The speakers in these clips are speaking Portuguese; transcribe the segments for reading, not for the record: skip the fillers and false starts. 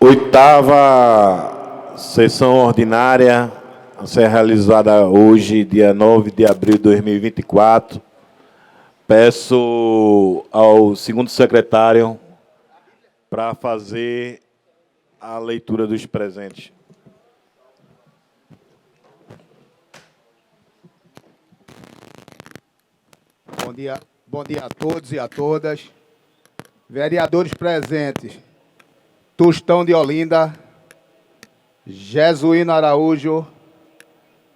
Oitava sessão ordinária a ser realizada hoje, dia 9 de abril de 2024. Peço ao segundo secretário para fazer a leitura dos presentes. Bom dia a todos e a todas. Vereadores presentes: Tostão de Olinda, Jesuíno Araújo,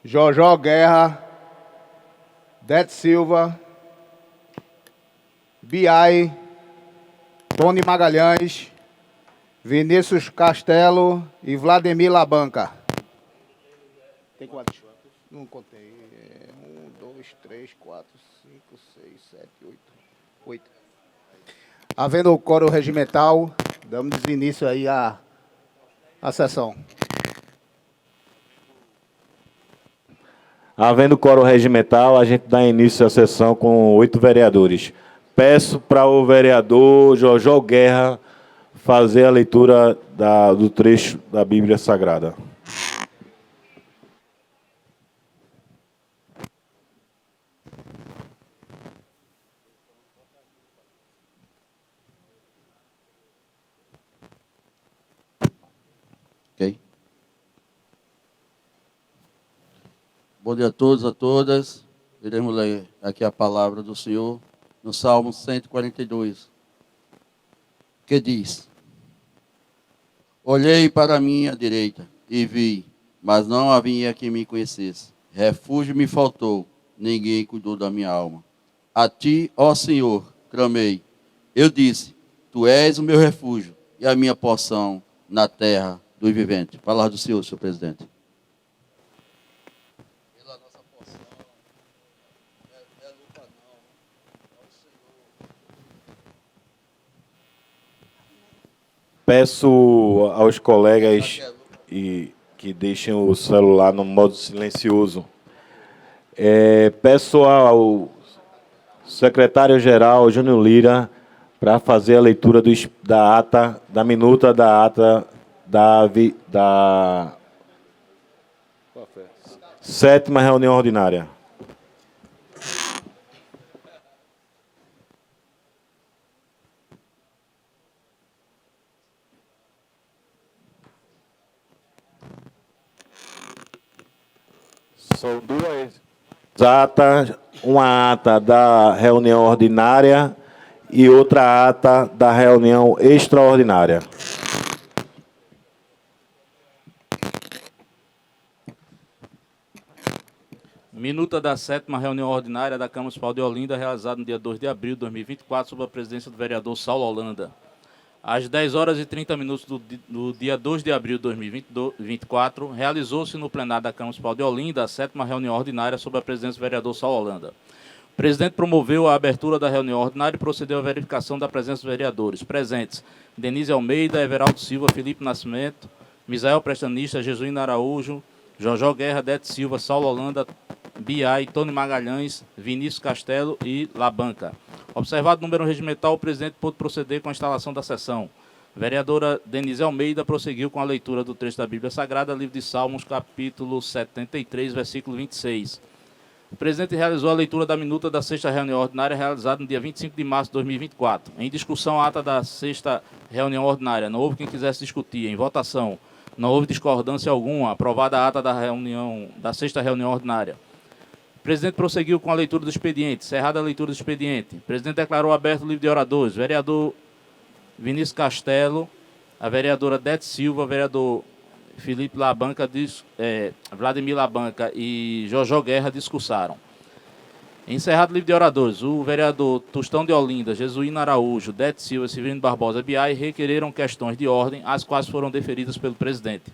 Jojó Guerra, Dete Silva, Biai, Tony Magalhães, Vinícius Castelo e Vladimir Labanca. Tem quantos? Não contei. 1, 2, 3, 4, 5, 6, 7, 8. Havendo o quórum regimental, damos início aí à sessão. Havendo quórum regimental, a gente dá início à sessão com 8 vereadores. Peço para o vereador Jojó Guerra fazer a leitura do trecho da Bíblia Sagrada. Ok. Bom dia a todos, a todas. Iremos ler aqui a palavra do Senhor no Salmo 142, que diz: Olhei para a minha direita e vi, mas não havia quem me conhecesse. Refúgio me faltou, ninguém cuidou da minha alma. A ti, ó Senhor, clamei. Eu disse: Tu és o meu refúgio e a minha porção na terra do vivente. Palavra do Senhor, senhor presidente. Pela nossa porção, luta não, ó Senhor. Peço aos colegas que deixem o celular no modo silencioso. Peço ao secretário-geral, Júnior Lira, para fazer a leitura da minuta da ata da 7ª reunião ordinária. São duas atas, uma ata da reunião ordinária e outra ata da reunião extraordinária. Minuta da 7ª reunião ordinária da Câmara Municipal de Olinda, realizada no dia 2 de abril de 2024, sob a presidência do vereador Saulo Holanda. Às 10h30 do dia 2 de abril de 2024, realizou-se no plenário da Câmara Municipal de Olinda a 7ª reunião ordinária sob a presidência do vereador Saulo Holanda. O presidente promoveu a abertura da reunião ordinária e procedeu à verificação da presença dos vereadores. Presentes: Denise Almeida, Everaldo Silva, Felipe Nascimento, Misael Prestanista, Jesuíno Araújo, Jojó Guerra, Dete Silva, Saulo Holanda, Biai, Tony Magalhães, Vinícius Castelo e Labanca. Observado o número regimental, o presidente pôde proceder com a instalação da sessão. A vereadora Denise Almeida prosseguiu com a leitura do trecho da Bíblia Sagrada, livro de Salmos, capítulo 73, versículo 26. O presidente realizou a leitura da minuta da 6ª reunião ordinária, realizada no dia 25 de março de 2024. Em discussão, a ata da 6ª reunião ordinária. Não houve quem quisesse discutir. Em votação, não houve discordância alguma. Aprovada a ata da 6ª reunião ordinária. O presidente prosseguiu com a leitura do expediente. Encerrada a leitura do expediente, o presidente declarou aberto o livro de oradores. Vereador Vinícius Castelo, a vereadora Dete Silva, o vereador Felipe Labanca, Vladimir Labanca e Jojó Guerra discursaram. Encerrado o livro de oradores, o vereador Tostão de Olinda, Jesuíno Araújo, Dete Silva e Severino Barbosa Biai requereram questões de ordem, as quais foram deferidas pelo presidente.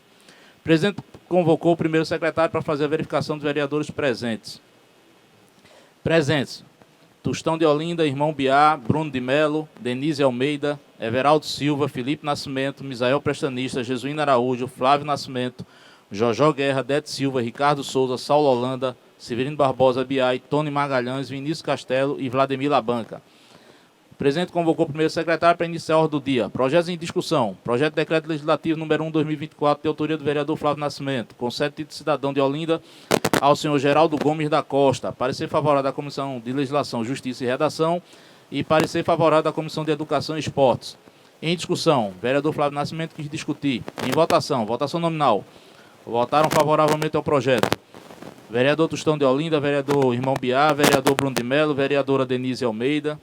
O presidente convocou o primeiro secretário para fazer a verificação dos vereadores presentes. Presentes: Tostão de Olinda, Irmão Biá, Bruno de Melo, Denise Almeida, Everaldo Silva, Felipe Nascimento, Misael Prestanista, Jesuíno Araújo, Flávio Nascimento, Jojó Guerra, Dete Silva, Ricardo Souza, Saulo Holanda, Severino Barbosa Biai, Tony Magalhães, Vinícius Castelo e Vladimir Labanca. O presidente convocou o primeiro secretário para iniciar a ordem do dia. Projetos em discussão. Projeto de decreto legislativo número 1/2024, de autoria do vereador Flávio Nascimento, concede título de cidadão de Olinda ao senhor Geraldo Gomes da Costa. Parecer favorável da Comissão de Legislação, Justiça e Redação e parecer favorável da Comissão de Educação e Esportes. Em discussão, vereador Flávio Nascimento quis discutir. Em votação, votação nominal. Votaram favoravelmente ao projeto. Vereador Tostão de Olinda, vereador Irmão Biá, vereador Bruno de Melo, vereadora Denise Almeida,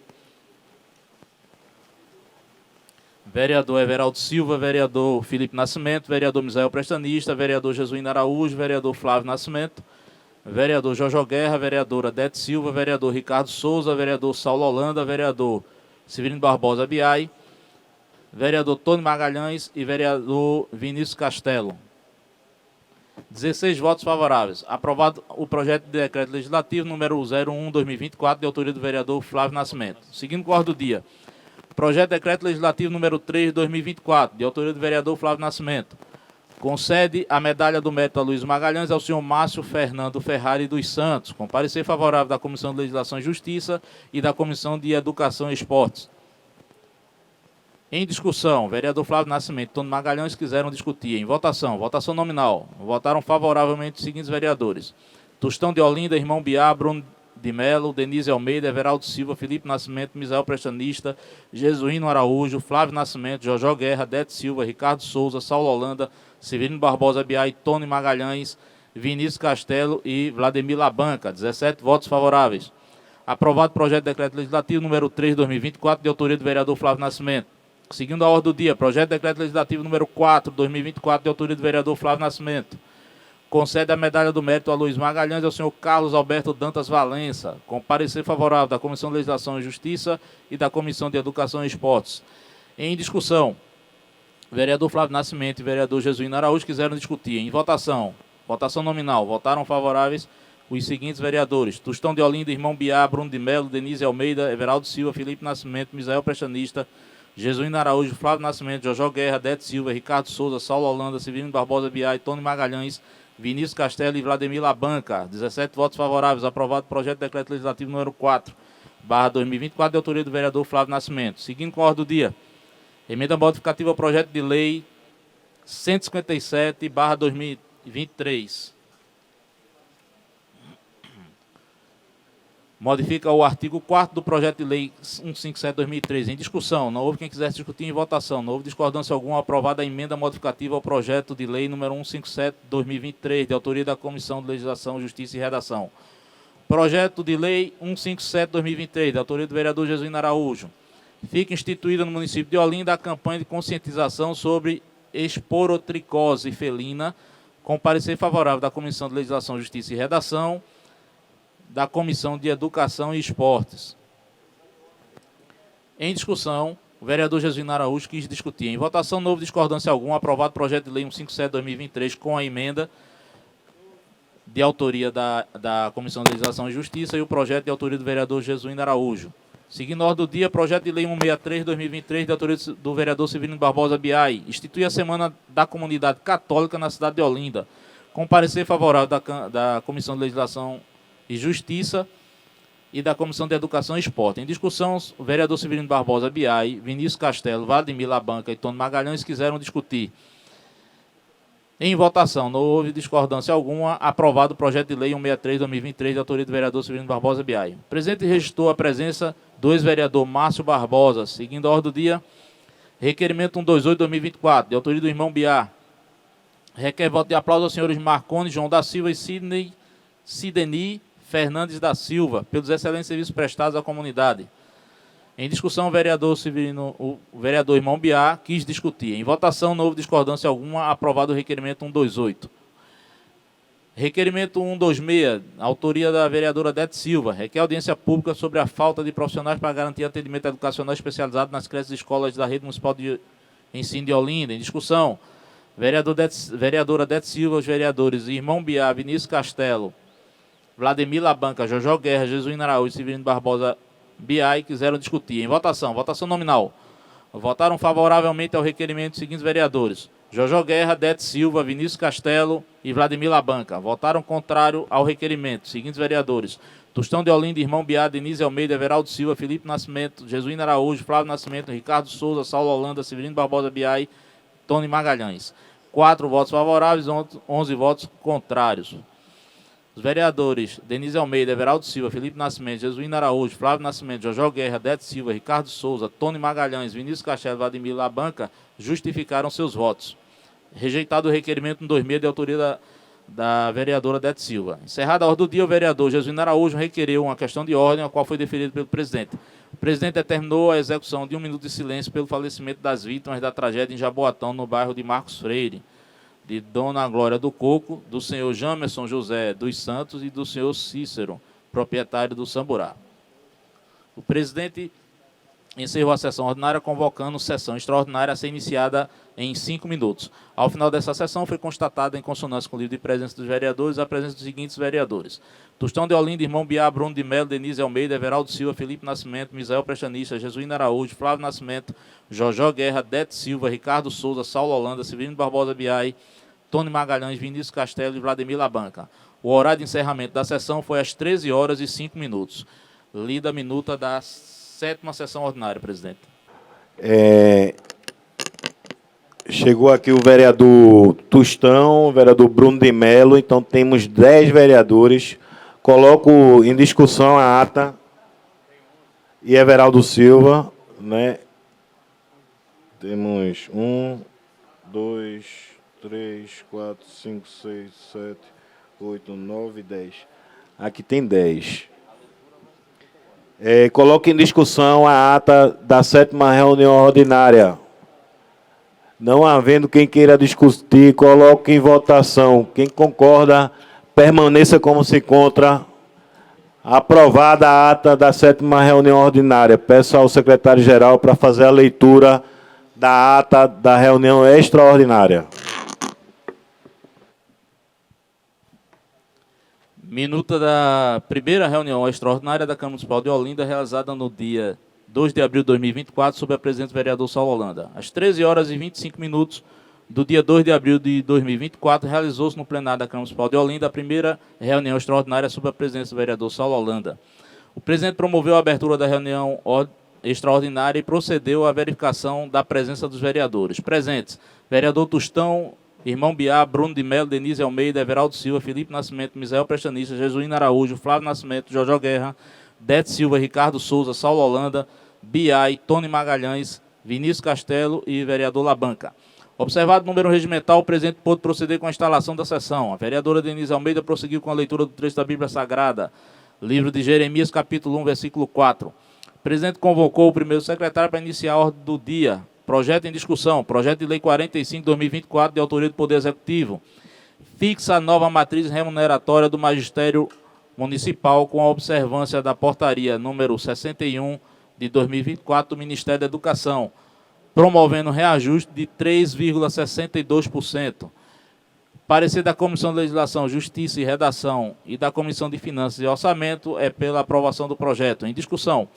vereador Everaldo Silva, vereador Felipe Nascimento, vereador Misael Prestanista, vereador Jesuíno Araújo, vereador Flávio Nascimento, vereador Jojo Guerra, vereadora Dete Silva, vereador Ricardo Souza, vereador Saulo Holanda, vereador Severino Barbosa Biai, vereador Tony Magalhães e vereador Vinícius Castelo. 16 votos favoráveis. Aprovado o projeto de decreto legislativo número 01/2024, de autoria do vereador Flávio Nascimento. Seguindo com a ordem do dia. Projeto de decreto legislativo número 3/2024, de autoria do vereador Flávio Nascimento. Concede a medalha do mérito a Luiz Magalhães ao senhor Márcio Fernando Ferrari dos Santos, com parecer favorável da Comissão de Legislação e Justiça e da Comissão de Educação e Esportes. Em discussão, vereador Flávio Nascimento e Tony Magalhães quiseram discutir. Em votação, votação nominal. Votaram favoravelmente os seguintes vereadores: Tostão de Olinda, Irmão Biá, Bruno de Melo, Denise Almeida, Everaldo Silva, Felipe Nascimento, Misael Prestanista, Jesuíno Araújo, Flávio Nascimento, Jojo Guerra, Dete Silva, Ricardo Souza, Saulo Holanda, Severino Barbosa Biai, Tony Magalhães, Vinícius Castelo e Vladimir Labanca. 17 votos favoráveis. Aprovado o projeto de decreto legislativo número 3/2024, de autoria do vereador Flávio Nascimento. Seguindo a ordem do dia, projeto de decreto legislativo número 4/2024, de autoria do vereador Flávio Nascimento. Concede a medalha do mérito a Luiz Magalhães e ao senhor Carlos Alberto Dantas Valença, com parecer favorável da Comissão de Legislação e Justiça e da Comissão de Educação e Esportes. Em discussão, vereador Flávio Nascimento e vereador Jesuíno Araújo quiseram discutir. Em votação, votação nominal, votaram favoráveis os seguintes vereadores: Tostão de Olinda, Irmão Biá, Bruno de Melo, Denise Almeida, Everaldo Silva, Felipe Nascimento, Misael Prestanista, Jesuíno Araújo, Flávio Nascimento, Jojo Guerra, Dete Silva, Ricardo Souza, Saulo Holanda, Severino Barbosa Biai, Tony Magalhães, Vinícius Castelo e Vladimir Labanca. 17 votos favoráveis. Aprovado o projeto de decreto legislativo número 4/2024, de autoria do vereador Flávio Nascimento. Seguindo com a ordem do dia. Emenda modificativa ao projeto de lei 157/2023. Modifica o artigo 4º do projeto de lei 157/2003. Em discussão, não houve quem quisesse discutir. Em votação, não houve discordância alguma. Aprovada a emenda modificativa ao projeto de lei número 157/2023, de autoria da Comissão de Legislação, Justiça e Redação. Projeto de lei 157/2023, de autoria do vereador Jesuíno Araújo. Fica instituída no município de Olinda a campanha de conscientização sobre esporotricose felina, com parecer favorável da Comissão de Legislação, Justiça e Redação, da Comissão de Educação e Esportes. Em discussão, o vereador Jesuíno Araújo quis discutir. Em votação, não houve discordância alguma. Aprovado o projeto de lei 157/2023 com a emenda de autoria da Comissão de Legislação e Justiça e o projeto de autoria do vereador Jesuíno Araújo. Seguindo a ordem do dia, projeto de lei 163/2003, de autoria do vereador Severino Barbosa Biai, institui a Semana da Comunidade Católica na cidade de Olinda, com parecer favorável da Comissão de Legislação e Justiça e da Comissão de Educação e Esporte. Em discussão, o vereador Severino Barbosa Biai, Vinícius Castelo, Vladimir Labanca e Tony Magalhães quiseram discutir. Em votação, não houve discordância alguma. Aprovado o projeto de lei 163/2023, de autoria do vereador Severino Barbosa Biai. O presidente registrou a presença do ex-vereador Márcio Barbosa. Seguindo a ordem do dia, requerimento 128/2024, de autoria do irmão Biá. Requer voto de aplauso aos senhores Marconi, João da Silva e Sideni Fernandes da Silva, pelos excelentes serviços prestados à comunidade. Em discussão, o vereador irmão Biá quis discutir. Em votação, não houve discordância alguma. Aprovado o requerimento 128. Requerimento 126, autoria da vereadora Dete Silva. Requer audiência pública sobre a falta de profissionais para garantir atendimento educacional especializado nas creches e escolas da rede municipal de ensino de Olinda. Em discussão, vereadora Dete Silva, os vereadores irmão Biá, Vinícius Castelo, Vladimir Labanca, Jojo Guerra, Jesuíno Araújo e Severino Barbosa Biai quiseram discutir. Em votação, votação nominal. Votaram favoravelmente ao requerimento dos seguintes vereadores: Jojo Guerra, Dete Silva, Vinícius Castelo e Vladimir Labanca. Votaram contrário ao requerimento. Seguintes vereadores: Tostão de Olinda, Irmão Biá, Denise Almeida, Everaldo Silva, Felipe Nascimento, Jesuíno Araújo, Flávio Nascimento, Ricardo Souza, Saulo Holanda, Severino Barbosa Biai, Tony Magalhães. 4 votos favoráveis, 11 votos contrários. Os vereadores Denise Almeida, Everaldo Silva, Felipe Nascimento, Jesuíno Araújo, Flávio Nascimento, Jojó Guerra, Dete Silva, Ricardo Souza, Tony Magalhães, Vinícius Castelo e Vladimir Labanca justificaram seus votos. Rejeitado o requerimento no 26 de autoria da vereadora Dete Silva. Encerrada a ordem do dia, o vereador Jesuíno Araújo requereu uma questão de ordem, a qual foi deferida pelo presidente. O presidente determinou a execução de 1 minuto de silêncio pelo falecimento das vítimas da tragédia em Jaboatão, no bairro de Marcos Freire, de Dona Glória do Coco, do senhor Jamerson José dos Santos e do senhor Cícero, proprietário do Samburá. O presidente encerrou a sessão ordinária, convocando sessão extraordinária a ser iniciada em 5 minutos. Ao final dessa sessão, foi constatada, em consonância com o livro de presença dos vereadores, a presença dos seguintes vereadores: Tostão de Olinda, Irmão Biá, Bruno de Melo, Denise Almeida, Everaldo Silva, Felipe Nascimento, Misael Prestanista, Jesuíno Araújo, Flávio Nascimento, Jojó Guerra, Dete Silva, Ricardo Souza, Saulo Holanda, Severino Barbosa Biai, Tony Magalhães, Vinícius Castelo e Vladimir Labanca. O horário de encerramento da sessão foi às 13 horas e 5 minutos. Lida a minuta da 7ª sessão ordinária, presidente. Chegou aqui o vereador Tostão, o vereador Bruno de Melo, então temos 10 vereadores. Coloco em discussão a ata e Everaldo Silva, né? Temos 1, 2, 3, 4, 5, 6, 7, 8, 9, 10. Aqui tem 10. Coloque em discussão a ata da 7ª reunião ordinária. Não havendo quem queira discutir, coloque em votação. Quem concorda, permaneça como se encontra. Aprovada a ata da 7ª reunião ordinária. Peço ao secretário-geral para fazer a leitura da ata da reunião extraordinária. Minuta da primeira reunião extraordinária da Câmara Municipal de Olinda, realizada no dia 2 de abril de 2024, sob a presença do vereador Saulo Holanda. Às 13 horas e 25 minutos do dia 2 de abril de 2024, realizou-se no plenário da Câmara Municipal de Olinda a primeira reunião extraordinária sob a presença do vereador Saulo Holanda. O presidente promoveu a abertura da reunião extraordinária e procedeu à verificação da presença dos vereadores. Presentes: vereador Tostão, Irmão Biá, Bruno de Melo, Denise Almeida, Everaldo Silva, Felipe Nascimento, Misael Prestanista, Jesuíno Araújo, Flávio Nascimento, Jojó Guerra, Dete Silva, Ricardo Souza, Saulo Holanda, Biai, Tony Magalhães, Vinícius Castelo e vereador Labanca. Observado o número regimental, o presidente pôde proceder com a instalação da sessão. A vereadora Denise Almeida prosseguiu com a leitura do trecho da Bíblia Sagrada, livro de Jeremias, capítulo 1, versículo 4. O presidente convocou o primeiro secretário para iniciar a ordem do dia. Projeto em discussão, projeto de lei 45/2024, de autoria do Poder Executivo. Fixa a nova matriz remuneratória do magistério municipal com a observância da portaria número 61 de 2024 do Ministério da Educação, promovendo reajuste de 3,62%. Parecer da Comissão de Legislação, Justiça e Redação e da Comissão de Finanças e Orçamento é pela aprovação do projeto. Em discussão,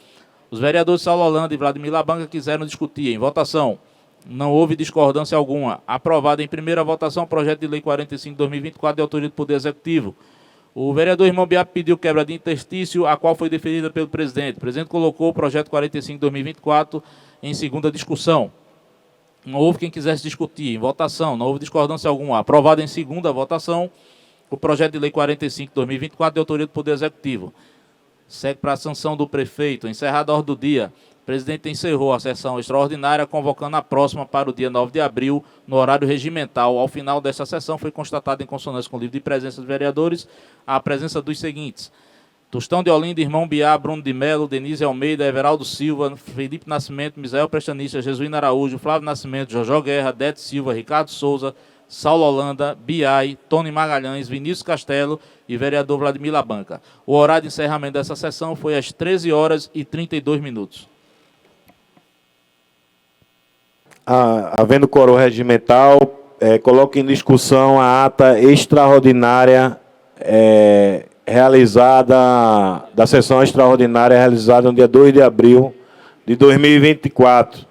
os vereadores Saulo Holanda e Vladimir Labanca quiseram discutir. Em votação, não houve discordância alguma. Aprovado em primeira votação o projeto de lei 45/2024 de autoria do Poder Executivo. O vereador Irmão Biá pediu quebra de interstício, a qual foi deferida pelo presidente. O presidente colocou o projeto 45/2024 em segunda discussão. Não houve quem quisesse discutir. Em votação, não houve discordância alguma. Aprovado em segunda votação o projeto de lei 45/2024 de autoria do Poder Executivo. Segue para a sanção do prefeito. Encerrada a ordem do dia, o presidente encerrou a sessão extraordinária, convocando a próxima para o dia 9 de abril, no horário regimental. Ao final desta sessão, foi constatada, em consonância com o livro de presença dos vereadores, a presença dos seguintes: Tostão de Olinda, Irmão Biá, Bruno de Melo, Denise Almeida, Everaldo Silva, Felipe Nascimento, Misael Prestanista, Jesuíno Araújo, Flávio Nascimento, Jojó Guerra, Dete Silva, Ricardo Souza, Saulo Holanda, Biai, Tony Magalhães, Vinícius Castelo e vereador Vladimir Labanca. O horário de encerramento dessa sessão foi às 13 horas e 32 minutos. Havendo coro regimental, coloque em discussão a ata extraordinária realizada, da sessão extraordinária realizada no dia 2 de abril de 2024.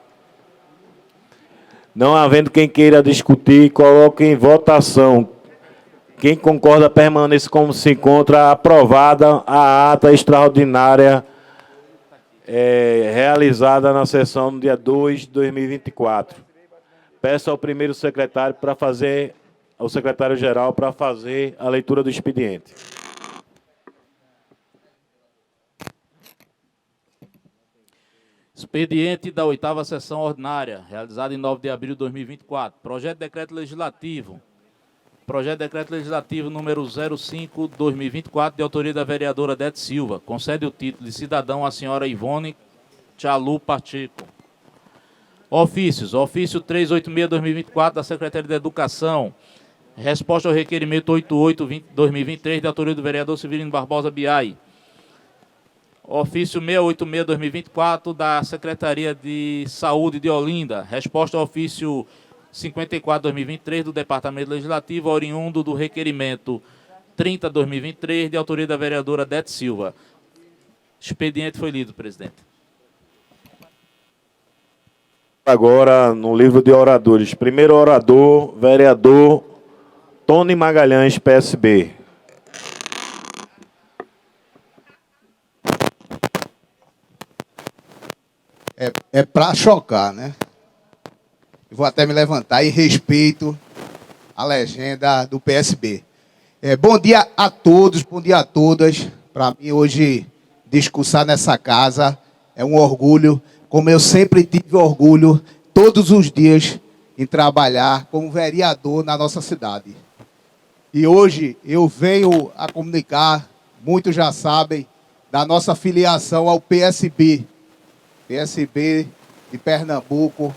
Não havendo quem queira discutir, coloque em votação. Quem concorda, permaneça como se encontra. Aprovada a ata extraordinária realizada na sessão no dia 2 de 2024. Peço ao primeiro secretário para fazer, ao secretário-geral, para fazer a leitura do expediente. Expediente da 8ª sessão ordinária, realizada em 9 de abril de 2024. Projeto de decreto legislativo. Projeto de decreto legislativo número 05/2024, de autoria da vereadora Odete Silva. Concede o título de cidadão à senhora Ivone Tchalu Pacheco. Ofícios. Ofício 386/2024, da Secretaria de Educação. Resposta ao requerimento 88/2023, de autoria do vereador Severino Barbosa Biai. Ofício 686/2024, da Secretaria de Saúde de Olinda. Resposta ao ofício 54/2023, do Departamento Legislativo, oriundo do requerimento 30/2023, de autoria da vereadora Odete Silva. Expediente foi lido, presidente. Agora, no livro de oradores. Primeiro orador, vereador Tony Magalhães, PSB. É para chocar, né? Vou até me levantar em respeito à legenda do PSB. Bom dia a todos, bom dia a todas. Para mim, hoje, discursar nessa casa é um orgulho, como eu sempre tive orgulho, todos os dias, em trabalhar como vereador na nossa cidade. E hoje eu venho a comunicar, muitos já sabem, da nossa filiação ao PSB. PSB de Pernambuco.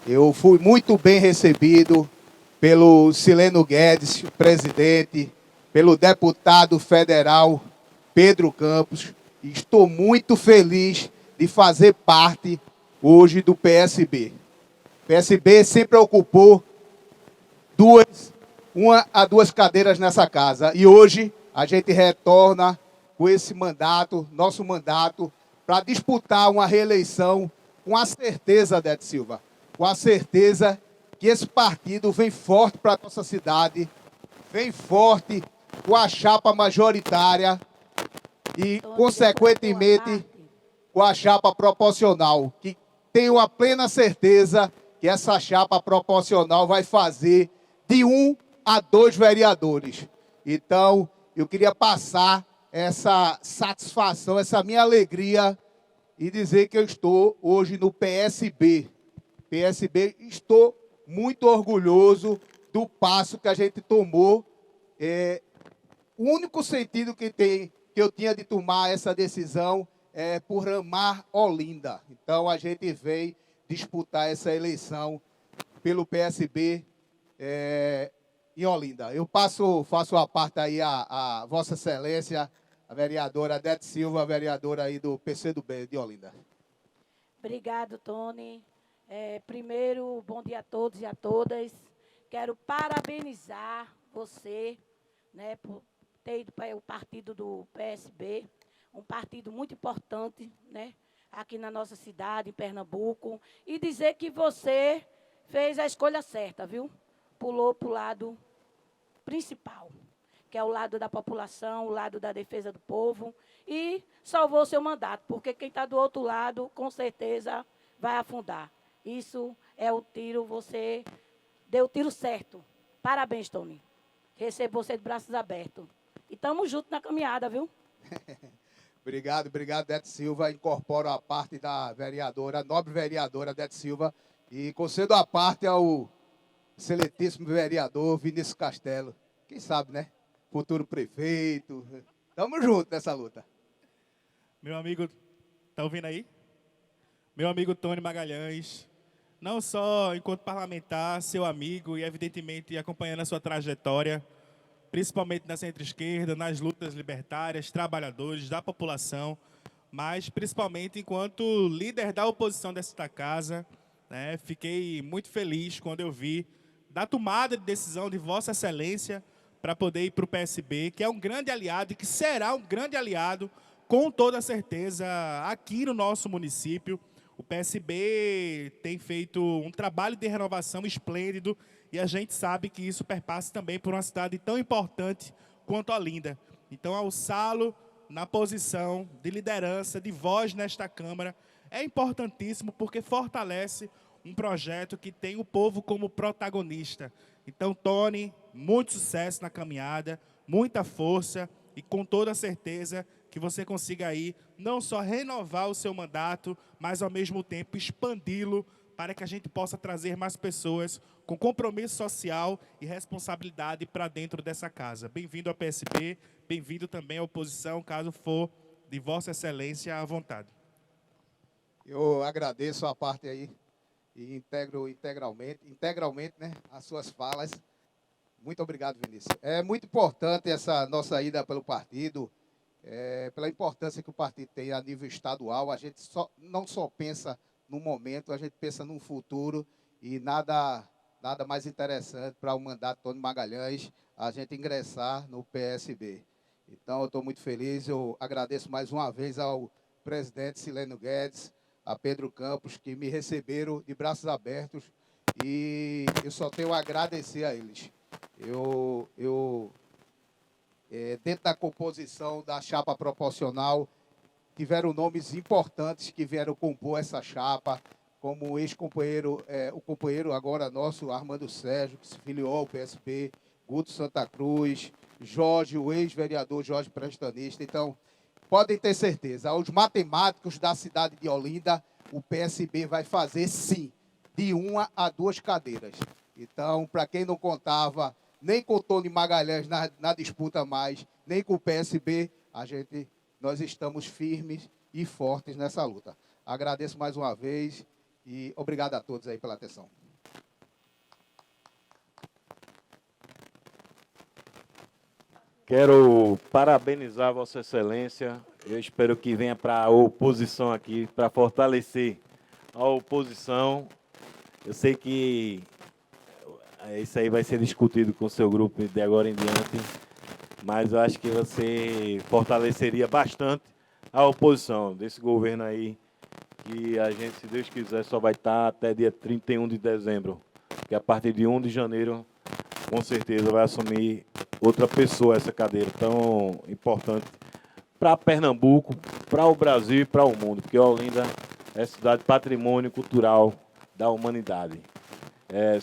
Eu fui muito bem recebido pelo Sileno Guedes, presidente, pelo deputado federal Pedro Campos. E estou muito feliz de fazer parte hoje do PSB. O PSB sempre ocupou 1 a 2 cadeiras nessa casa. E hoje a gente retorna com esse mandato, nosso mandato, para disputar uma reeleição com a certeza, Odete Silva, com a certeza que esse partido vem forte para a nossa cidade, vem forte com a chapa majoritária e, consequentemente, com a chapa proporcional, que tenho a plena certeza que essa chapa proporcional vai fazer de 1 a 2 vereadores. Então, eu queria passar essa satisfação, essa minha alegria e dizer que eu estou hoje no PSB. PSB, estou muito orgulhoso do passo que a gente tomou. O único sentido que eu tinha de tomar essa decisão é por amar Olinda. Então, a gente vem disputar essa eleição pelo PSB em Olinda. Eu faço a parte aí a Vossa Excelência, a vereadora Odete Silva, a vereadora aí do PCdoB de Olinda. Obrigado, Tony. Primeiro, bom dia a todos e a todas. Quero parabenizar você, né, por ter ido para o partido do PSB, um partido muito importante, né, aqui na nossa cidade, em Pernambuco, e dizer que você fez a escolha certa, viu? Pulou para o lado principal, que é o lado da população, o lado da defesa do povo, e salvou seu mandato, porque quem está do outro lado, com certeza, vai afundar. Isso é o tiro, você deu o tiro certo. Parabéns, Tony. Recebo você de braços abertos. E estamos juntos na caminhada, viu? Obrigado, Odete Silva. Incorporo a parte da vereadora, a nobre vereadora Odete Silva, e concedo a parte ao excelentíssimo vereador Vinícius Castelo. Quem sabe, né? Futuro prefeito. Estamos juntos nessa luta. Meu amigo, tá ouvindo aí? Meu amigo Tony Magalhães, não só enquanto parlamentar, seu amigo e, evidentemente, acompanhando a sua trajetória, principalmente na centro-esquerda, nas lutas libertárias, trabalhadores, da população, mas principalmente enquanto líder da oposição desta casa, né, fiquei muito feliz quando eu vi da tomada de decisão de Vossa Excelência para poder ir para o PSB, que é um grande aliado e que será um grande aliado, com toda certeza, aqui no nosso município. O PSB tem feito um trabalho de renovação esplêndido e a gente sabe que isso perpassa também por uma cidade tão importante quanto Olinda. Então, alçá-lo na posição de liderança, de voz nesta Câmara, é importantíssimo porque fortalece um projeto que tem o povo como protagonista. Então, Tony, muito sucesso na caminhada, muita força e com toda certeza que você consiga aí não só renovar o seu mandato, mas ao mesmo tempo expandi-lo para que a gente possa trazer mais pessoas com compromisso social e responsabilidade para dentro dessa casa. Bem-vindo ao PSB, bem-vindo também à oposição, caso for de Vossa Excelência à vontade. Eu agradeço a parte aí e integro integralmente, né, as suas falas. Muito obrigado, Vinícius. É muito importante essa nossa ida pelo partido, pela importância que o partido tem a nível estadual. A gente não só pensa no momento, a gente pensa no futuro e nada mais interessante para o mandato de Tony Magalhães a gente ingressar no PSB. Então, eu estou muito feliz. Eu agradeço mais uma vez ao presidente Silênio Guedes, a Pedro Campos, que me receberam de braços abertos e eu só tenho a agradecer a eles. Dentro da composição da chapa proporcional, tiveram nomes importantes que vieram compor essa chapa, como o ex-companheiro, o companheiro agora nosso, Armando Sérgio, que se filiou ao PSB, Guto Santa Cruz, Jorge, o ex-vereador Jorge Prestanista. Então, podem ter certeza, aos matemáticos da cidade de Olinda, o PSB vai fazer, sim, de 1 a 2 cadeiras. Então, para quem não contava nem com o Tony Magalhães na disputa mais, nem com o PSB, nós estamos firmes e fortes nessa luta. Agradeço mais uma vez e obrigado a todos aí pela atenção. Quero parabenizar Vossa Excelência. Eu espero que venha para a oposição aqui, para fortalecer a oposição. Eu sei que isso aí vai ser discutido com o seu grupo de agora em diante, mas eu acho que você fortaleceria bastante a oposição desse governo aí, que a gente, se Deus quiser, só vai estar até dia 31 de dezembro, que a partir de 1 de janeiro, com certeza, vai assumir outra pessoa essa cadeira tão importante para Pernambuco, para o Brasil e para o mundo, porque Olinda é cidade patrimônio cultural da humanidade.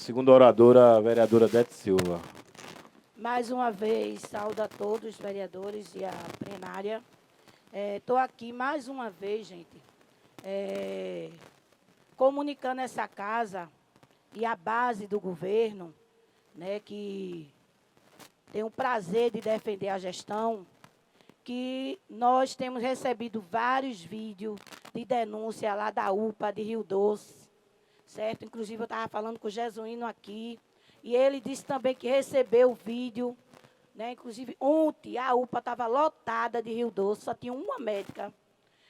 Segunda oradora, a vereadora Dete Silva. Mais uma vez, saúdo a todos os vereadores e a plenária. Estou aqui mais uma vez, gente, comunicando essa casa e a base do governo, né, que tem o prazer de defender a gestão, que nós temos recebido vários vídeos de denúncia lá da UPA de Rio Doce, certo? Inclusive, eu estava falando com o Jesuíno aqui, e ele disse também que recebeu o vídeo, né? Inclusive, ontem a UPA estava lotada de Rio Doce, só tinha uma médica.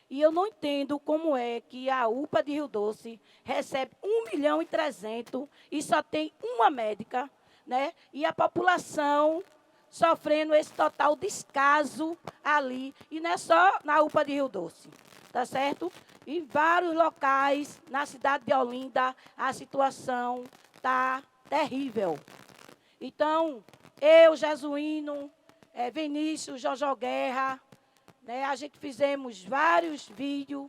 E eu não entendo como é que a UPA de Rio Doce recebe 1.300.000 e só tem uma médica, né? E a população sofrendo esse total descaso ali. E não é só na UPA de Rio Doce, tá certo? Em vários locais, na cidade de Olinda, a situação está terrível. Então, eu, Jesuíno, Vinícius, Jojo Guerra, né, a gente fizemos vários vídeos,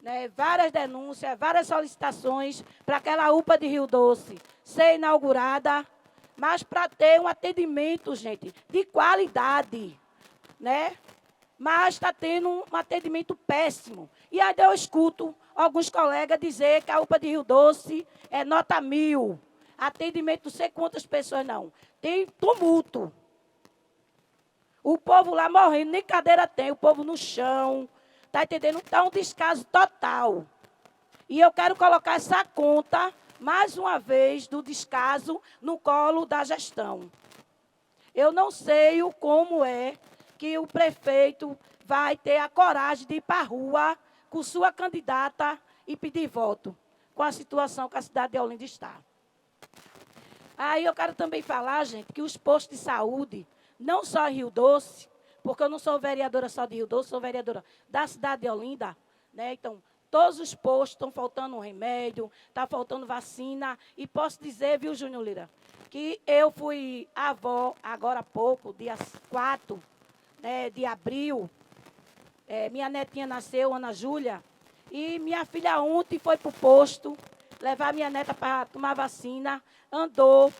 né, várias denúncias, várias solicitações para aquela UPA de Rio Doce ser inaugurada, mas para ter um atendimento, gente, de qualidade, né? Mas está tendo um atendimento péssimo. E aí eu escuto alguns colegas dizer que a UPA de Rio Doce é nota 1000. Atendimento não sei quantas pessoas, não. Tem tumulto. O povo lá morrendo, nem cadeira tem, o povo no chão. Está entendendo? Está um descaso total. E eu quero colocar essa conta, mais uma vez, do descaso no colo da gestão. Eu não sei como é que o prefeito vai ter a coragem de ir para a rua com sua candidata e pedir voto, com a situação que a cidade de Olinda está. Aí eu quero também falar, gente, que os postos de saúde, não só em Rio Doce, porque eu não sou vereadora só de Rio Doce, sou vereadora da cidade de Olinda, né? Então, todos os postos estão faltando remédio, está faltando vacina. E posso dizer, viu, Júnior Lira, que eu fui avó agora há pouco, dia 4, né, de abril. Minha netinha nasceu, Ana Júlia, e minha filha ontem foi para o posto levar minha neta para tomar vacina, andou,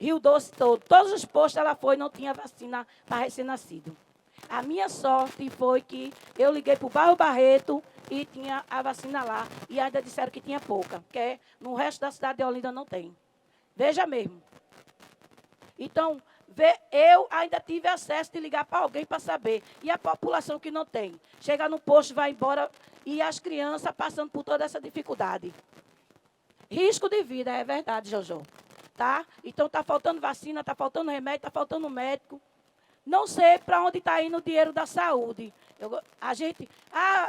Rio Doce todo. Todos os postos ela foi, não tinha vacina para recém-nascido. A minha sorte foi que eu liguei para o Bairro Barreto e tinha a vacina lá. E ainda disseram que tinha pouca, porque no resto da cidade de Olinda não tem. Veja mesmo. Então, eu ainda tive acesso de ligar para alguém para saber. E a população que não tem? Chega no posto, vai embora, e as crianças passando por toda essa dificuldade. Risco de vida, é verdade, Jojo. Tá? Então, está faltando vacina, está faltando remédio, está faltando médico. Não sei para onde está indo o dinheiro da saúde.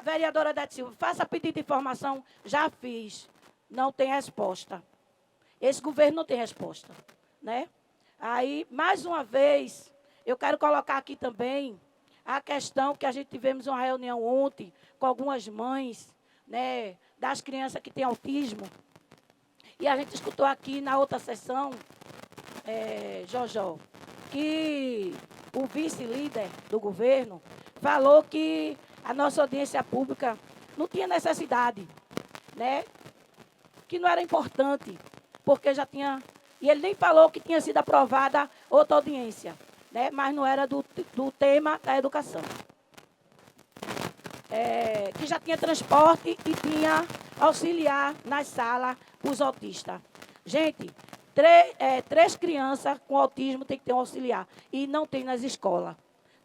Vereadora Odete Silva, faça pedido de informação. Já fiz. Não tem resposta. Esse governo não tem resposta. Né? Aí, mais uma vez, eu quero colocar aqui também a questão que a gente tivemos uma reunião ontem com algumas mães, né, das crianças que têm autismo. E a gente escutou aqui na outra sessão, Jojo, que o vice-líder do governo falou que a nossa audiência pública não tinha necessidade, né? Que não era importante, porque já tinha... E ele nem falou que tinha sido aprovada outra audiência, né? Mas não era do tema da educação. Que já tinha transporte e tinha auxiliar nas salas para os autistas. Gente, 3 crianças com autismo tem que ter um auxiliar. E não tem nas escolas.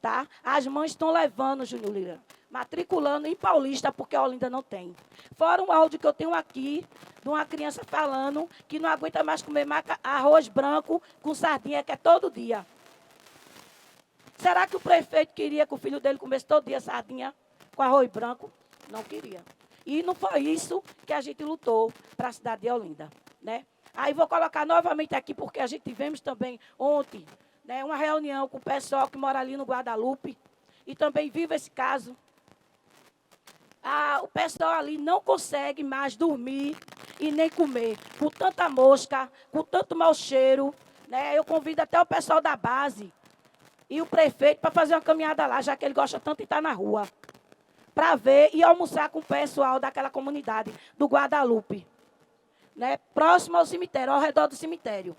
Tá? As mães estão levando, Júnior Lira, matriculando em Paulista, porque a Olinda não tem. Fora um áudio que eu tenho aqui, de uma criança falando que não aguenta mais comer arroz branco com sardinha, que é todo dia. Será que o prefeito queria que o filho dele comesse todo dia sardinha com arroz branco? Não queria. E não foi isso que a gente lutou para a cidade de Olinda. Né? Aí vou colocar novamente aqui, porque a gente tivemos também ontem, né, uma reunião com o pessoal que mora ali no Guadalupe, e também vive esse caso. O pessoal ali não consegue mais dormir e nem comer, com tanta mosca, com tanto mau cheiro. Né? Eu convido até o pessoal da base e o prefeito para fazer uma caminhada lá, já que ele gosta tanto de estar na rua, para ver e almoçar com o pessoal daquela comunidade, do Guadalupe. Né? Próximo ao cemitério, ao redor do cemitério.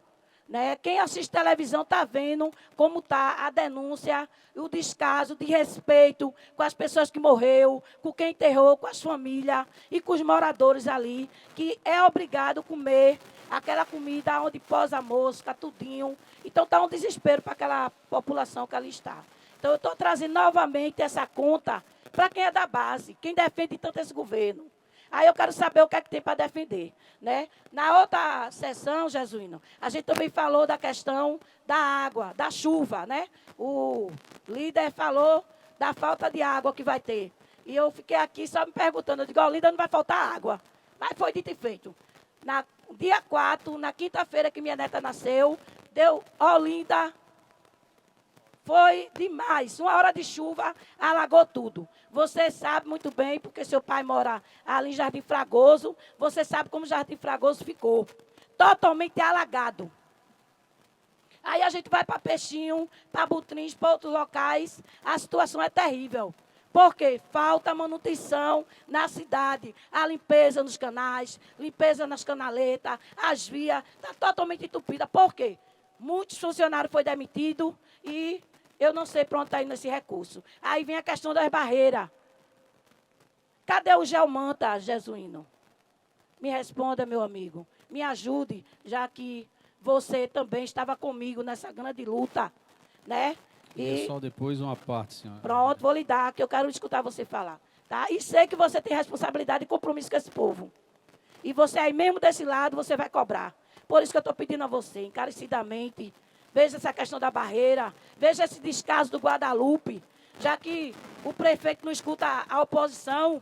Né? Quem assiste televisão está vendo como está a denúncia, o descaso de respeito com as pessoas que morreram, com quem enterrou, com as famílias e com os moradores ali, que é obrigado a comer aquela comida onde posa mosca, tudinho. Então está um desespero para aquela população que ali está. Então eu estou trazendo novamente essa conta para quem é da base, quem defende tanto esse governo. Aí eu quero saber o que é que tem para defender. Né? Na outra sessão, Jesuíno, a gente também falou da questão da água, da chuva. Né? O líder falou da falta de água que vai ter. E eu fiquei aqui só me perguntando, eu digo, Olinda não vai faltar água. Mas foi dito e feito. Dia 4, na quinta-feira que minha neta nasceu, deu Olinda... Foi demais. Uma hora de chuva, alagou tudo. Você sabe muito bem, porque seu pai mora ali em Jardim Fragoso, você sabe como Jardim Fragoso ficou. Totalmente alagado. Aí a gente vai para Peixinho, para Butrins, para outros locais, a situação é terrível. Por quê? Falta manutenção na cidade. A limpeza nos canais, limpeza nas canaletas, as vias, está totalmente entupida. Por quê? Muitos funcionários foram demitidos e eu não sei para onde está indo esse recurso. Aí vem a questão das barreiras. Cadê o Geomanta, Jesuíno? Me responda, meu amigo. Me ajude, já que você também estava comigo nessa grande luta. Né? E só depois uma parte, senhora. Pronto, vou lhe dar, que eu quero escutar você falar. Tá? E sei que você tem responsabilidade e compromisso com esse povo. E você aí mesmo desse lado, você vai cobrar. Por isso que eu estou pedindo a você, encarecidamente, veja essa questão da barreira, veja esse descaso do Guadalupe, já que o prefeito não escuta a oposição,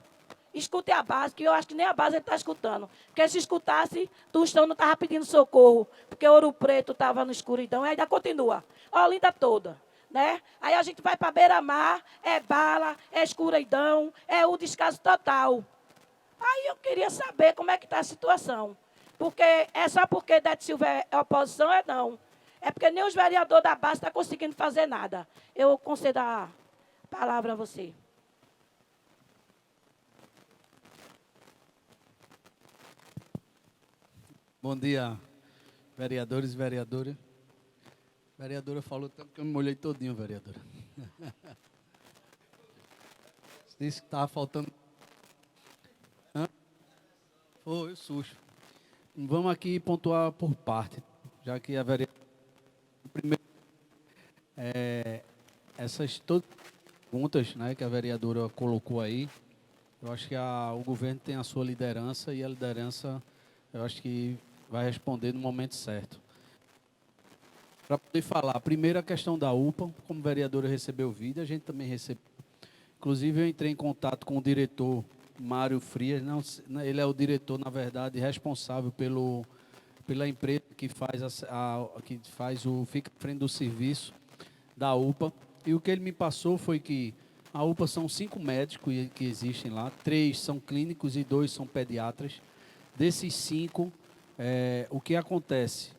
escute a base, que eu acho que nem a base ele está escutando. Porque se escutasse, Tostão não estava pedindo socorro, porque Ouro Preto estava na escuridão, e ainda continua, Olinda toda. Né? Aí a gente vai para beira-mar, é bala, é escuridão, é o descaso total. Aí eu queria saber como é que está a situação. Porque é só porque Dete Silva é oposição, é não. É porque nem os vereadores da base estão conseguindo fazer nada. Eu concedo a palavra a você. Bom dia, vereadores e vereadoras. A vereadora falou tanto que eu me molhei todinho, vereadora. Você disse que estava faltando... Hã? Foi, susto. Vamos aqui pontuar por parte, já que a vereadora... Primeiro, essas todas as perguntas, né, que a vereadora colocou aí, eu acho que o governo tem a sua liderança e a liderança, eu acho que vai responder no momento certo. Para poder falar, primeiro a questão da UPA, como a vereadora recebeu vídeo, a gente também recebeu. Inclusive, eu entrei em contato com o diretor Mário Frias, ele é o diretor, na verdade, responsável pela empresa que fica à frente do serviço da UPA. E o que ele me passou foi que a UPA são 5 médicos que existem lá, 3 são clínicos e 2 são pediatras. Desses 5, o que acontece?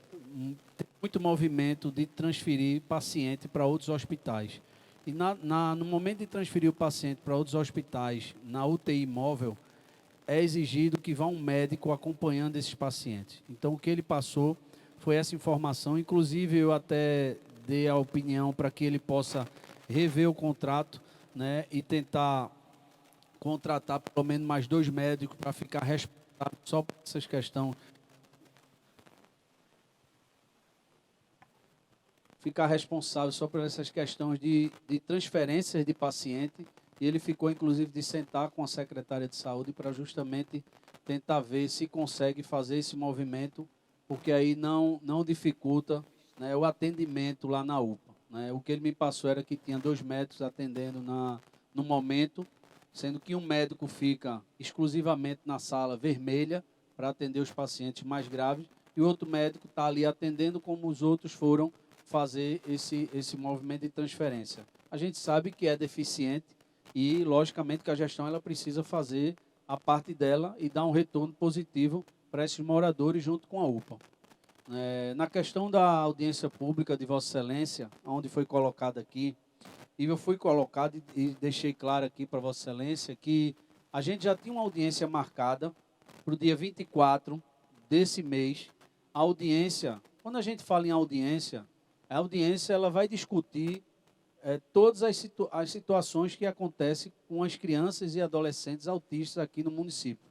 Tem muito movimento de transferir paciente para outros hospitais. E no momento de transferir o paciente para outros hospitais, na UTI móvel, é exigido que vá um médico acompanhando esses pacientes. Então, o que ele passou foi essa informação. Inclusive, eu até dei a opinião para que ele possa rever o contrato, né, e tentar contratar pelo menos mais 2 médicos para ficar responsável só por essas questões. Ficar responsável só por essas questões de transferências de paciente, e ele ficou, inclusive, de sentar com a secretária de saúde para justamente tentar ver se consegue fazer esse movimento, porque aí não dificulta, né, o atendimento lá na UPA. Né? O que ele me passou era que tinha 2 médicos atendendo no momento, sendo que um médico fica exclusivamente na sala vermelha para atender os pacientes mais graves, e o outro médico está ali atendendo como os outros foram fazer esse movimento de transferência. A gente sabe que é deficiente e, logicamente, que a gestão ela precisa fazer a parte dela e dar um retorno positivo para esses moradores junto com a UPA. Na questão da audiência pública de Vossa Excelência, onde foi colocado aqui, e eu fui colocado e deixei claro aqui para Vossa Excelência que a gente já tinha uma audiência marcada para o dia 24 desse mês. A audiência, quando a gente fala em audiência, a audiência ela vai discutir todas as situações que acontecem com as crianças e adolescentes autistas aqui no município.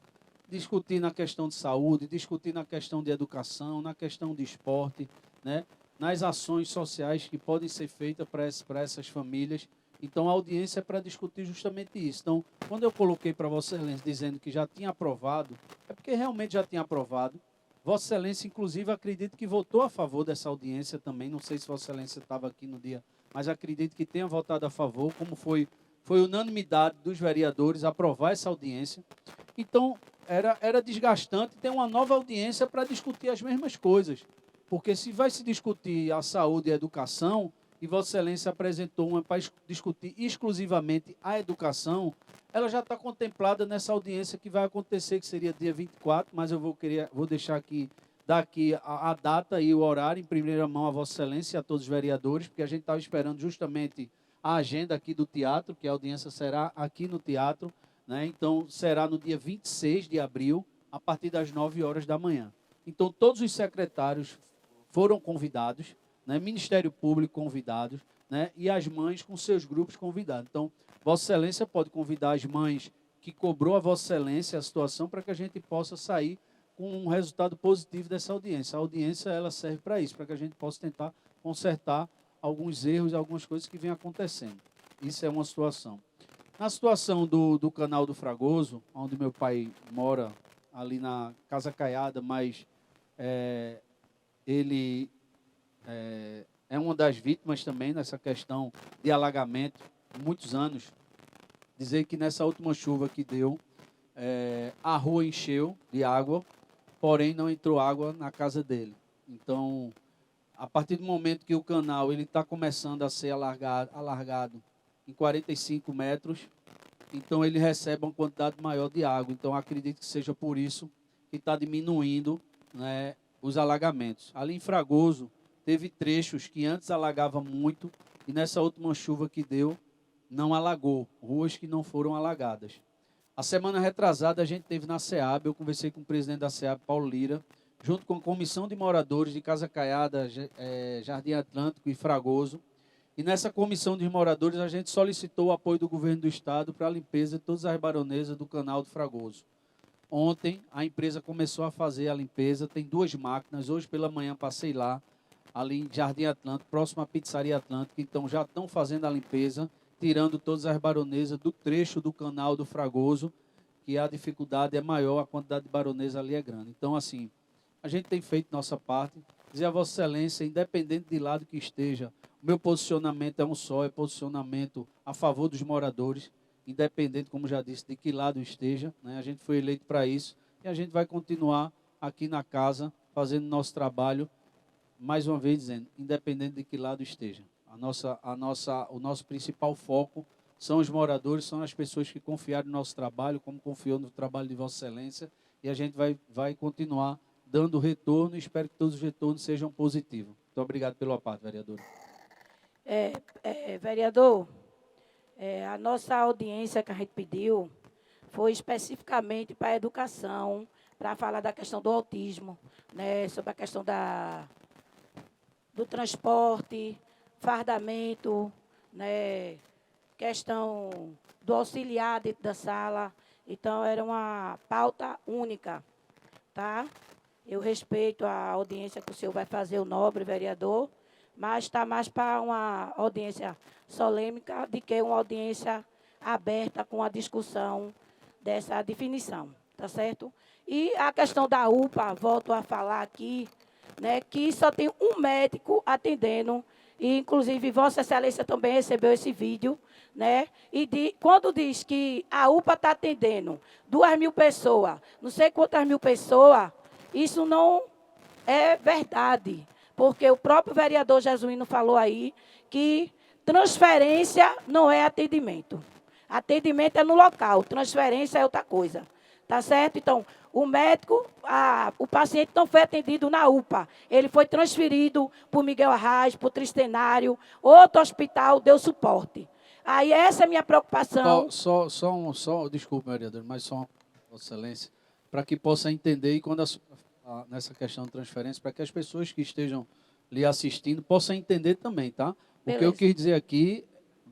Discutir na questão de saúde, discutir na questão de educação, na questão de esporte, né? Nas ações sociais que podem ser feitas para essas famílias. Então, a audiência é para discutir justamente isso. Então, quando eu coloquei para Vossa Excelência dizendo que já tinha aprovado, é porque realmente já tinha aprovado. Vossa Excelência, inclusive, acredito que votou a favor dessa audiência também. Não sei se Vossa Excelência estava aqui no dia, mas acredito que tenha votado a favor, como foi unanimidade dos vereadores aprovar essa audiência. Então, era desgastante ter uma nova audiência para discutir as mesmas coisas. Porque se vai se discutir a saúde e a educação, e Vossa Excelência apresentou uma para discutir exclusivamente a educação, ela já está contemplada nessa audiência que vai acontecer, que seria dia 24, mas eu vou deixar aqui, dar aqui a data e o horário em primeira mão a Vossa Excelência e a todos os vereadores, porque a gente estava esperando justamente a agenda aqui do teatro, que a audiência será aqui no teatro, né? Então, será no dia 26 de abril, a partir das 9 horas da manhã. Então, todos os secretários foram convidados, né? Ministério Público convidados, né? E as mães com seus grupos convidados. Então, Vossa Excelência pode convidar as mães que cobrou a Vossa Excelência a situação para que a gente possa sair com um resultado positivo dessa audiência. A audiência ela serve para isso, para que a gente possa tentar consertar alguns erros, algumas coisas que vêm acontecendo. Isso é uma situação. Na situação do canal do Fragoso, onde meu pai mora, ali na Casa Caiada, mas ele é uma das vítimas também nessa questão de alagamento, muitos anos. Dizer que nessa última chuva que deu, a rua encheu de água, porém não entrou água na casa dele. Então, a partir do momento que o canal está começando a ser alargado em 45 metros, então ele recebe uma quantidade maior de água. Então, acredito que seja por isso que está diminuindo, né, os alagamentos. Ali em Fragoso, teve trechos que antes alagava muito, e nessa última chuva que deu, não alagou, ruas que não foram alagadas. A semana retrasada, a gente teve na SEAB, eu conversei com o presidente da SEAB, Paulo Lira, junto com a comissão de moradores de Casa Caiada, Jardim Atlântico e Fragoso. E nessa comissão de moradores, a gente solicitou o apoio do governo do estado para a limpeza de todas as baronesas do canal do Fragoso. Ontem, a empresa começou a fazer a limpeza, tem 2 máquinas, hoje pela manhã passei lá, ali em Jardim Atlântico, próximo à Pizzaria Atlântica, então já estão fazendo a limpeza, tirando todas as baronesas do trecho do canal do Fragoso, que a dificuldade é maior, a quantidade de baronesa ali é grande. Então, assim, a gente tem feito nossa parte. Dizer a Vossa Excelência, independente de lado que esteja, o meu posicionamento é um só, é posicionamento a favor dos moradores, independente, como já disse, de que lado esteja, né? A gente foi eleito para isso e a gente vai continuar aqui na casa, fazendo nosso trabalho, mais uma vez dizendo, independente de que lado esteja. O nosso principal foco são os moradores, são as pessoas que confiaram no nosso trabalho, como confiou no trabalho de Vossa Excelência, e a gente vai continuar dando retorno e espero que todos os retornos sejam positivos. Muito obrigado pela parte, vereador. Vereador, a nossa audiência que a gente pediu foi especificamente para a educação, para falar da questão do autismo, né, sobre a questão do transporte, fardamento, né, questão do auxiliar dentro da sala. Então, era uma pauta única, tá? Eu respeito a audiência que o senhor vai fazer, o nobre vereador, mas está mais para uma audiência solene do que uma audiência aberta com a discussão dessa definição, tá certo? E a questão da UPA, volto a falar aqui, né, que só tem um médico atendendo, e inclusive Vossa Excelência também recebeu esse vídeo, né? E quando diz que a UPA está atendendo 2.000 pessoas, não sei quantas mil pessoas, isso não é verdade, porque o próprio vereador Jesuíno falou aí que transferência não é atendimento. Atendimento é no local, transferência é outra coisa. Tá certo? Então, o médico, o paciente não foi atendido na UPA. Ele foi transferido para o Miguel Arraes, para o Tristenário, outro hospital deu suporte. Aí essa é a minha preocupação. Desculpe, vereador, mas só uma Vossa Excelência, para que possa entender e quando nessa questão de transferência, para que as pessoas que estejam lhe assistindo possam entender também, tá? O que eu quis dizer aqui,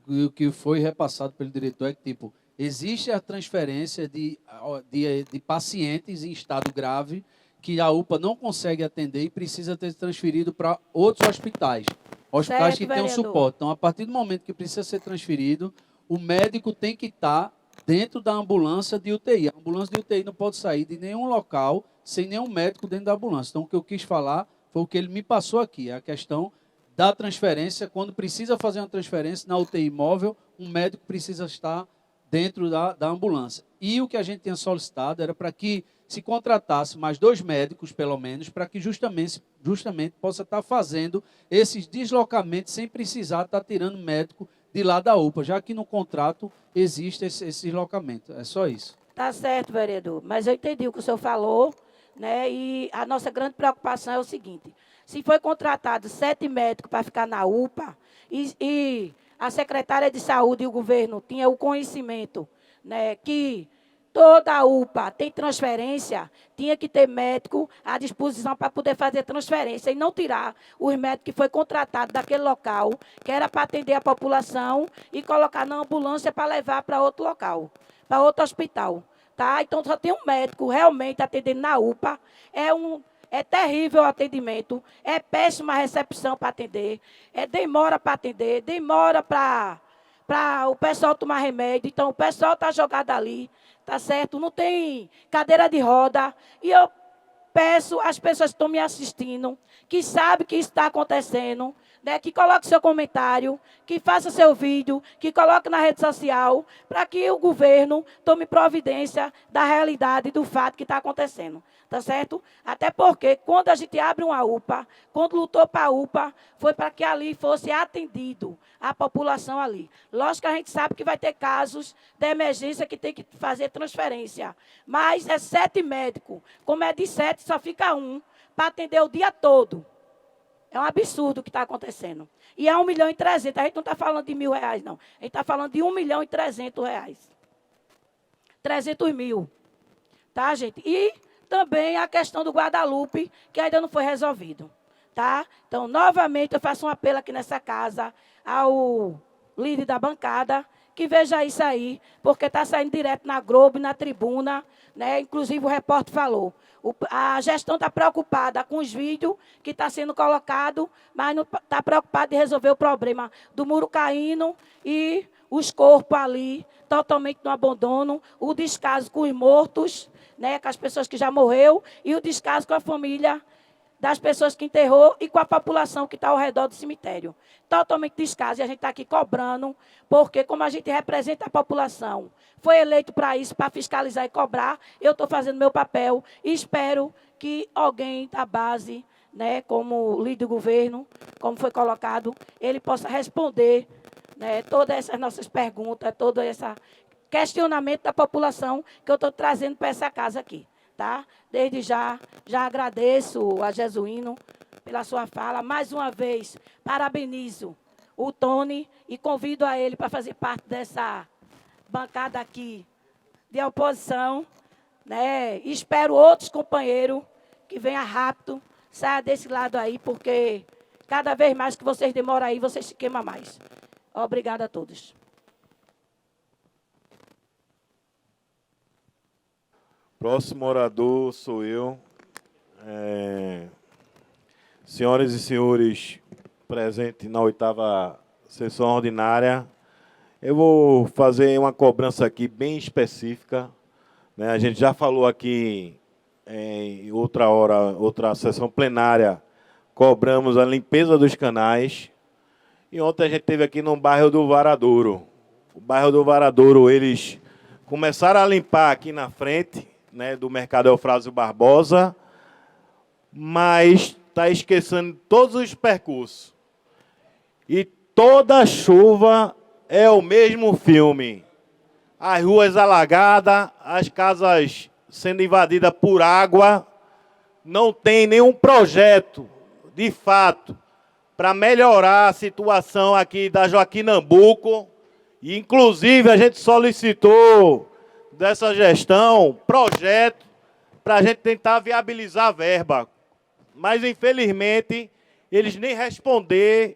o que foi repassado pelo diretor é que, tipo, existe a transferência de pacientes em estado grave que a UPA não consegue atender e precisa ter transferido para outros hospitais. Hospitais que tenham suporte. Então, a partir do momento que precisa ser transferido, o médico tem que estar dentro da ambulância de UTI. A ambulância de UTI não pode sair de nenhum local sem nenhum médico dentro da ambulância. Então, o que eu quis falar foi o que ele me passou aqui, a questão da transferência. Quando precisa fazer uma transferência na UTI móvel, um médico precisa estar dentro da ambulância. E o que a gente tinha solicitado era para que se contratasse mais 2 médicos, pelo menos, para que justamente possa estar fazendo esses deslocamentos sem precisar estar tirando médico de lá da UPA, já que no contrato existe esse deslocamento. É só isso. Tá certo, vereador. Mas eu entendi o que o senhor falou, né? E a nossa grande preocupação é o seguinte: se foi contratado 7 médicos para ficar na UPA e a secretária de saúde e o governo tinha o conhecimento, né, que toda a UPA tem transferência, tinha que ter médico à disposição para poder fazer transferência e não tirar os médicos que foi contratado daquele local, que era para atender a população, e colocar na ambulância para levar para outro local, para outro hospital. Tá? Então, só tem um médico realmente atendendo na UPA. É terrível o atendimento, é péssima a recepção para atender, demora para atender, demora para o pessoal tomar remédio. Então, o pessoal está jogado ali, tá certo? Não tem cadeira de roda. E eu peço às pessoas que estão me assistindo, que sabem que isso está acontecendo, né, que coloque seu comentário, que faça seu vídeo, que coloque na rede social, para que o governo tome providência da realidade do fato que está acontecendo. Tá certo? Até porque, quando a gente abre uma UPA, quando lutou para a UPA, foi para que ali fosse atendido a população ali. Lógico que a gente sabe que vai ter casos de emergência que tem que fazer transferência. Mas é 7 médicos. Como é de 7, só fica um para atender o dia todo. É um absurdo o que está acontecendo. E é 1.300.000. A gente não está falando de R$1.000, não. A gente está falando de R$1.300.000. 300 mil. Tá, gente? E também a questão do Guadalupe, que ainda não foi resolvido. Tá? Então, novamente, eu faço um apelo aqui nessa casa ao líder da bancada, que veja isso aí, porque está saindo direto na Globo, na tribuna, né? Inclusive o repórter falou. A gestão está preocupada com os vídeos que está sendo colocado, mas não está preocupada em resolver o problema do muro caindo e os corpos ali totalmente no abandono, o descaso com os mortos, né, com as pessoas que já morreu, e o descaso com a família das pessoas que enterrou e com a população que está ao redor do cemitério. Totalmente descaso. E a gente está aqui cobrando, porque como a gente representa a população, foi eleito para isso, para fiscalizar e cobrar, eu estou fazendo meu papel e espero que alguém da base, né, como líder do governo, como foi colocado, ele possa responder, né, todas essas nossas perguntas, todo esse questionamento da população que eu estou trazendo para essa casa aqui. Tá? Desde já agradeço a Jesuíno pela sua fala. Mais uma vez, parabenizo o Tony e convido a ele para fazer parte dessa bancada aqui de oposição. Né? Espero outros companheiros que venham rápido, saia desse lado aí, porque cada vez mais que vocês demoram aí, vocês se queimam mais. Obrigada a todos. Próximo orador sou eu. Senhoras e senhores presentes na 8ª sessão ordinária, eu vou fazer uma cobrança aqui bem específica. Né? A gente já falou aqui em outra sessão plenária, cobramos a limpeza dos canais. E ontem a gente teve aqui no bairro do Varadouro. O bairro do Varadouro, eles começaram a limpar aqui na frente, né, do Mercado Eufrásio Barbosa, mas está esquecendo todos os percursos. E toda chuva é o mesmo filme. As ruas alagadas, as casas sendo invadidas por água, não tem nenhum projeto, de fato, para melhorar a situação aqui da Joaquim Nabuco. E, inclusive, a gente solicitou dessa gestão, projeto, para a gente tentar viabilizar a verba. Mas, infelizmente, eles nem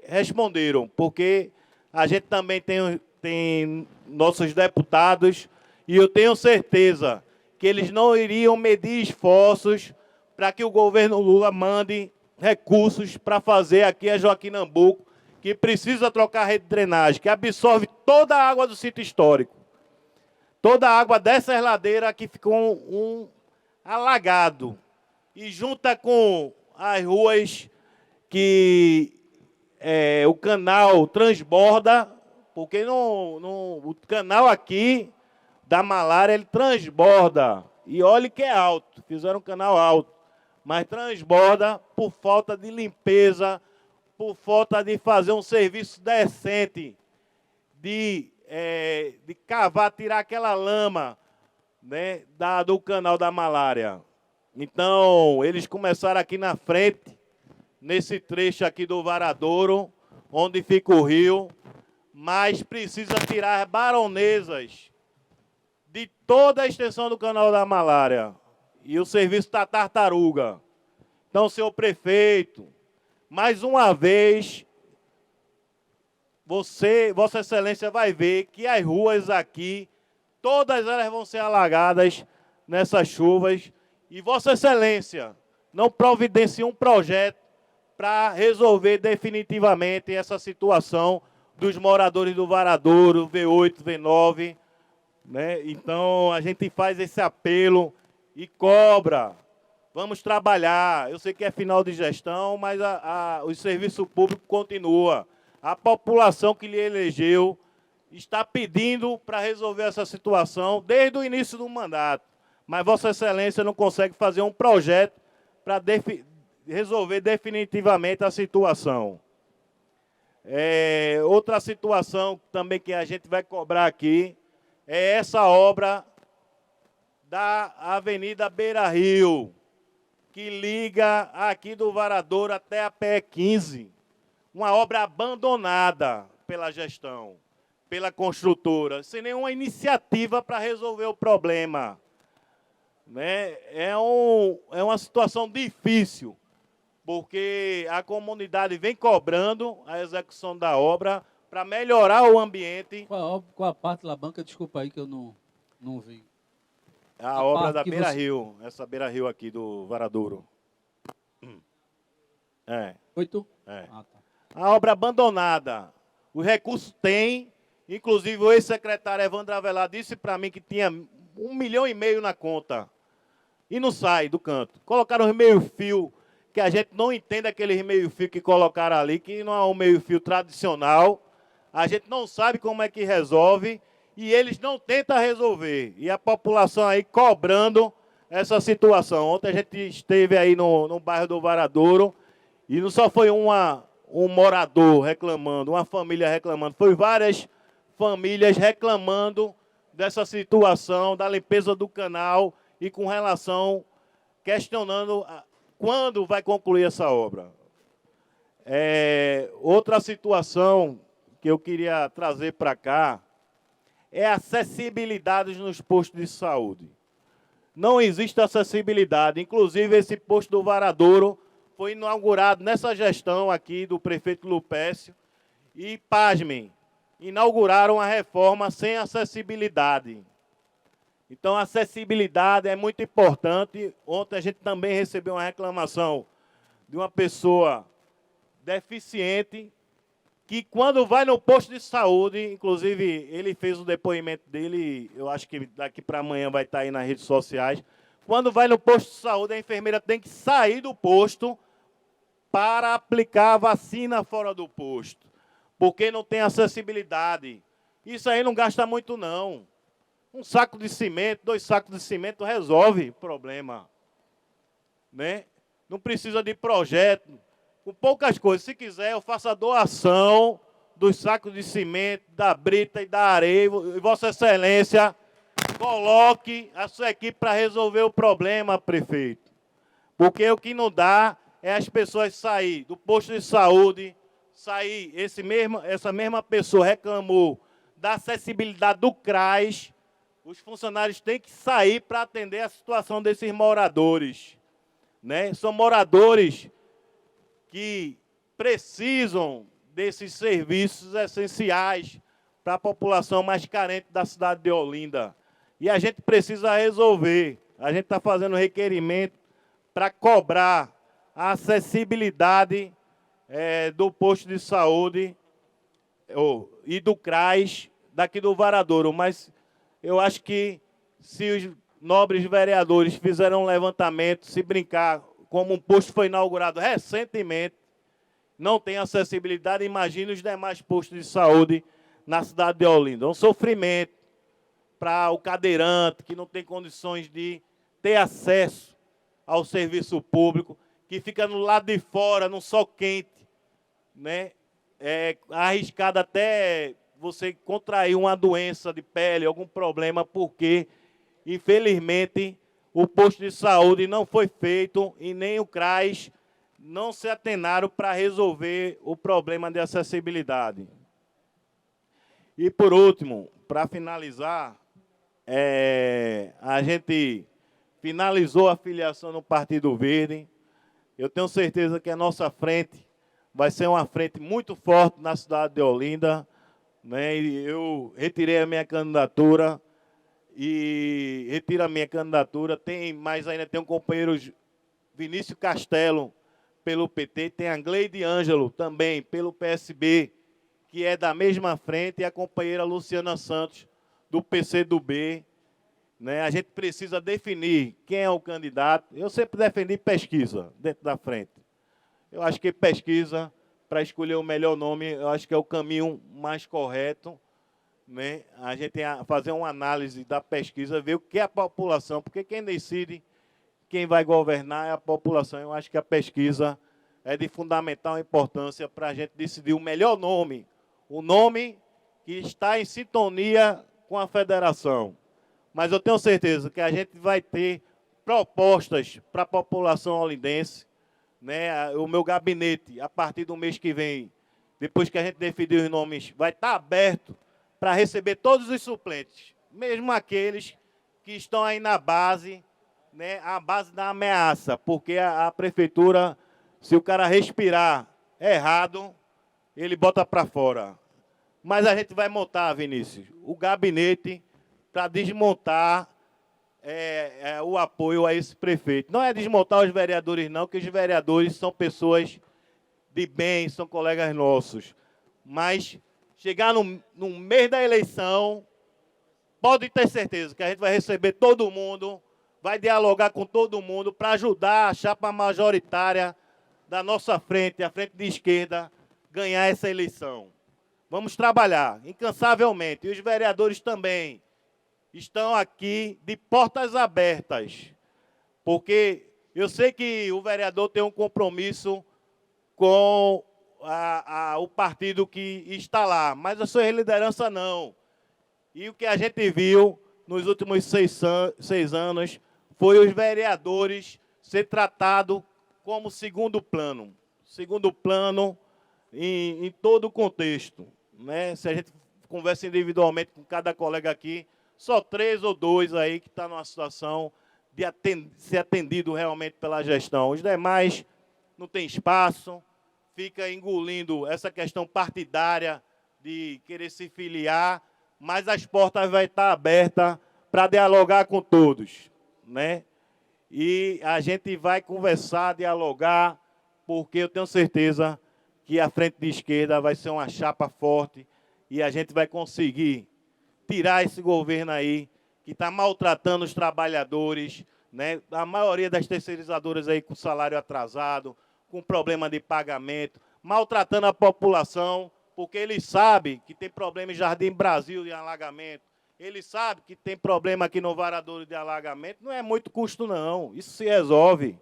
responderam, porque a gente também tem nossos deputados, e eu tenho certeza que eles não iriam medir esforços para que o governo Lula mande recursos para fazer aqui a Joaquim Nabuco, que precisa trocar a rede de drenagem, que absorve toda a água do sítio histórico. Toda a água dessa ladeira que ficou alagado. E junta com as ruas que o canal transborda, porque o canal aqui da Malária, ele transborda. E olhe que é alto, fizeram um canal alto. Mas transborda por falta de limpeza, por falta de fazer um serviço decente, de cavar, tirar aquela lama, né, do canal da Malária. Então, eles começaram aqui na frente, nesse trecho aqui do Varadouro, onde fica o rio, mas precisa tirar as baronesas de toda a extensão do canal da Malária. E o serviço da tartaruga. Então, senhor prefeito, mais uma vez, Vossa Excelência vai ver que as ruas aqui, todas elas vão ser alagadas nessas chuvas. E Vossa Excelência não providencia um projeto para resolver definitivamente essa situação dos moradores do Varadouro, V8, V9. Né? Então, a gente faz esse apelo e cobra Vamos trabalhar. Eu sei que é final de gestão, mas o serviço público continua. A população que lhe elegeu está pedindo para resolver essa situação desde o início do mandato. Mas Vossa Excelência não consegue fazer um projeto para resolver definitivamente a situação. Outra situação também que a gente vai cobrar aqui é essa obra da Avenida Beira Rio, que liga aqui do Varadouro até a PE 15. Uma obra abandonada pela gestão, pela construtora, sem nenhuma iniciativa para resolver o problema. Né? É uma situação difícil, porque a comunidade vem cobrando a execução da obra para melhorar o ambiente. Qual a parte da banca? Desculpa aí que eu não vi. A obra da Beira Rio, essa Beira Rio aqui do Varadouro. Foi tu? É. Ah, tá. A obra abandonada. O recurso tem, inclusive o ex-secretário Evandro Avelar disse para mim que tinha 1,5 milhão na conta. E não sai do canto. Colocaram os meio-fio, que a gente não entende aqueles meio-fio que colocaram ali, que não é um meio-fio tradicional. A gente não sabe como é que resolve e eles não tentam resolver. E a população aí cobrando essa situação. Ontem a gente esteve aí no bairro do Varadouro e não só foi um morador reclamando, uma família reclamando, foi várias famílias reclamando dessa situação, da limpeza do canal e com relação, questionando quando vai concluir essa obra. Outra situação que eu queria trazer para cá é a acessibilidade nos postos de saúde. Não existe acessibilidade. Inclusive, esse posto do Varadouro foi inaugurado nessa gestão aqui do prefeito Lupécio. E, pasmem, inauguraram a reforma sem acessibilidade. Então, a acessibilidade é muito importante. Ontem a gente também recebeu uma reclamação de uma pessoa deficiente que, quando vai no posto de saúde, inclusive, ele fez o depoimento dele, eu acho que daqui para amanhã vai estar aí nas redes sociais. Quando vai no posto de saúde, a enfermeira tem que sair do posto para aplicar a vacina fora do posto, porque não tem acessibilidade. Isso aí não gasta muito, não. Um saco de cimento, 2 sacos de cimento resolve o problema. Né? Não precisa de projeto. Com poucas coisas. Se quiser, eu faço a doação dos sacos de cimento, da brita e da areia. E Vossa Excelência, coloque a sua equipe para resolver o problema, prefeito. Porque o que não dá é as pessoas sair do posto de saúde, essa mesma pessoa reclamou da acessibilidade do CRAS. Os funcionários têm que sair para atender a situação desses moradores. Né? São moradores que precisam desses serviços essenciais para a população mais carente da cidade de Olinda. E a gente precisa resolver. A gente está fazendo requerimento para cobrar a acessibilidade do posto de saúde e do CRAS daqui do Varadouro. Mas eu acho que se os nobres vereadores fizeram um levantamento, se brincar, como um posto foi inaugurado recentemente, não tem acessibilidade, imagine os demais postos de saúde na cidade de Olinda. É um sofrimento para o cadeirante, que não tem condições de ter acesso ao serviço público, que fica no lado de fora, no sol quente, né? Arriscado até você contrair uma doença de pele, algum problema, porque, infelizmente, o posto de saúde não foi feito e nem o CRAS não se atenaram para resolver o problema de acessibilidade. E, por último, para finalizar, a gente finalizou a filiação no Partido Verde. Eu tenho certeza que a nossa frente vai ser uma frente muito forte na cidade de Olinda. Né? E eu retirei a minha candidatura. E retira a minha candidatura. Mas ainda tem um companheiro Vinícius Castelo, pelo PT, tem a Gleide Ângelo, também pelo PSB, que é da mesma frente, e a companheira Luciana Santos, do PCdoB. né? A gente precisa definir quem é o candidato. Eu sempre defendi pesquisa dentro da frente. Eu acho que pesquisa, para escolher o melhor nome, eu acho que é o caminho mais correto, né? A gente tem a fazer uma análise da pesquisa, ver o que é a população, porque quem decide quem vai governar é a população. Eu acho que a pesquisa é de fundamental importância para a gente decidir o melhor nome, o nome que está em sintonia com a federação. Mas eu tenho certeza que a gente vai ter propostas para a população olindense, né? O meu gabinete, a partir do mês que vem, depois que a gente definir os nomes, vai estar aberto para receber todos os suplentes, mesmo aqueles que estão aí na base, né? A base da ameaça, porque a prefeitura, se o cara respirar errado, ele bota para fora. Mas a gente vai montar, Vinícius, o gabinete para desmontar o apoio a esse prefeito. Não é desmontar os vereadores, não, que os vereadores são pessoas de bem, são colegas nossos. Mas chegar no mês da eleição, pode ter certeza que a gente vai receber todo mundo, vai dialogar com todo mundo para ajudar a chapa majoritária da nossa frente, a frente de esquerda, ganhar essa eleição. Vamos trabalhar incansavelmente. E os vereadores também estão aqui de portas abertas, porque eu sei que o vereador tem um compromisso com o partido que está lá, mas a sua liderança não. E o que a gente viu nos últimos 6 anos foi os vereadores ser tratados como segundo plano em todo o contexto, né? Se a gente conversa individualmente com cada colega aqui, só 3 ou 2 aí que estão numa situação de ser atendido realmente pela gestão. Os demais não tem espaço, fica engolindo essa questão partidária de querer se filiar, mas as portas vão estar abertas para dialogar com todos, né? E a gente vai conversar, dialogar, porque eu tenho certeza que a frente de esquerda vai ser uma chapa forte e a gente vai conseguir tirar esse governo aí que está maltratando os trabalhadores, né? A maioria das terceirizadoras aí com salário atrasado, com problema de pagamento, maltratando a população, porque eles sabem que tem problema em Jardim Brasil de alagamento, eles sabem que tem problema aqui no Varadouro de alagamento, não é muito custo não, isso se resolve,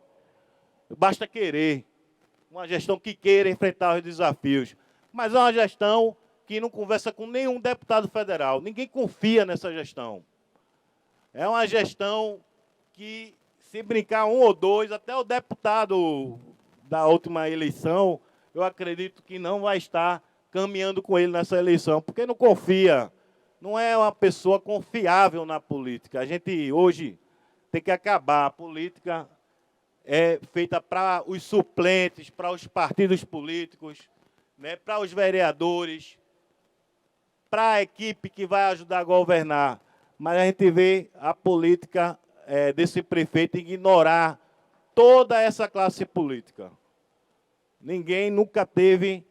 basta querer, uma gestão que queira enfrentar os desafios, mas é uma gestão que não conversa com nenhum deputado federal. Ninguém confia nessa gestão. É uma gestão que, se brincar 1 ou 2, até o deputado da última eleição, eu acredito que não vai estar caminhando com ele nessa eleição, porque não confia. Não é uma pessoa confiável na política. A gente, hoje, tem que acabar. A política é feita para os suplentes, para os partidos políticos, né, para os vereadores, para a equipe que vai ajudar a governar. Mas a gente vê a política desse prefeito ignorar toda essa classe política. Ninguém nunca teve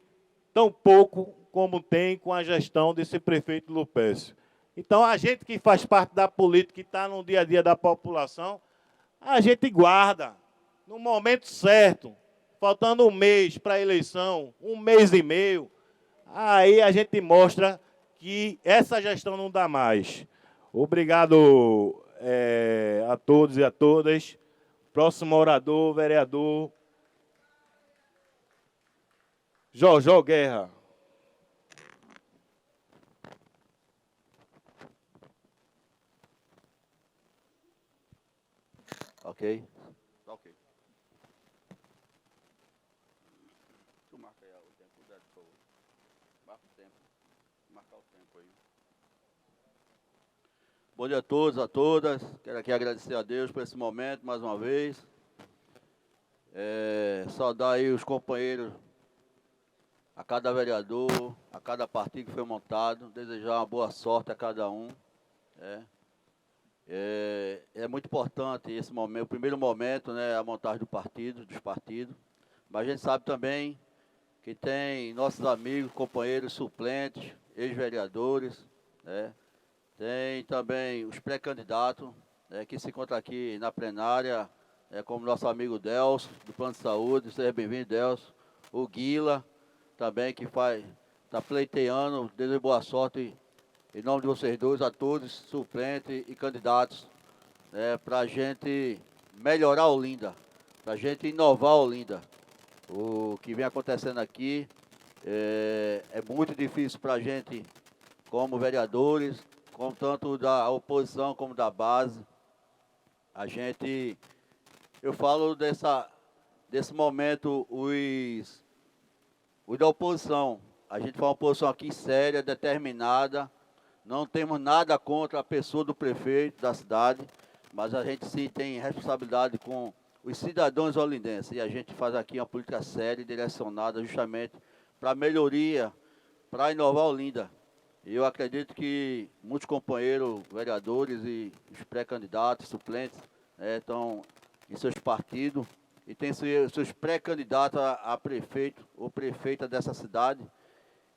tão pouco como tem com a gestão desse prefeito Lupécio. Então, a gente que faz parte da política, que está no dia a dia da população, a gente guarda, no momento certo, faltando 1 mês para a eleição, 1 mês e meio, aí a gente mostra que essa gestão não dá mais. Obrigado a todos e a todas. Próximo orador, vereador Jorjó Guerra. Ok? Ok. Tu marca aí o tempo, marca o tempo. Marcar o tempo aí. Bom dia a todos, a todas. Quero aqui agradecer a Deus por esse momento, mais uma vez. Saudar aí os companheiros, a cada vereador, a cada partido que foi montado. Desejar uma boa sorte a cada um. É muito importante esse momento, o primeiro momento, né, a montagem dos partidos. Mas a gente sabe também que tem nossos amigos, companheiros suplentes, ex-vereadores, né, Tem também os pré-candidatos, que se encontram aqui na plenária, como nosso amigo Delcio, do Plano de Saúde. Seja bem-vindo, Delcio. O Guila, também, que está pleiteando. Desejo boa sorte, em nome de vocês dois, a todos, suplentes e candidatos, para a gente melhorar Olinda, para a gente inovar Olinda. O que vem acontecendo aqui é muito difícil para a gente, como vereadores, como tanto da oposição como da base. Eu falo desse momento, os da oposição. A gente faz uma oposição aqui séria, determinada. Não temos nada contra a pessoa do prefeito da cidade, mas a gente sim tem responsabilidade com os cidadãos olindenses. E a gente faz aqui uma política séria e direcionada justamente para a melhoria, para inovar Olinda. Eu acredito que muitos companheiros, vereadores e os pré-candidatos, suplentes, estão em seus partidos e têm seus pré-candidatos a prefeito ou prefeita dessa cidade.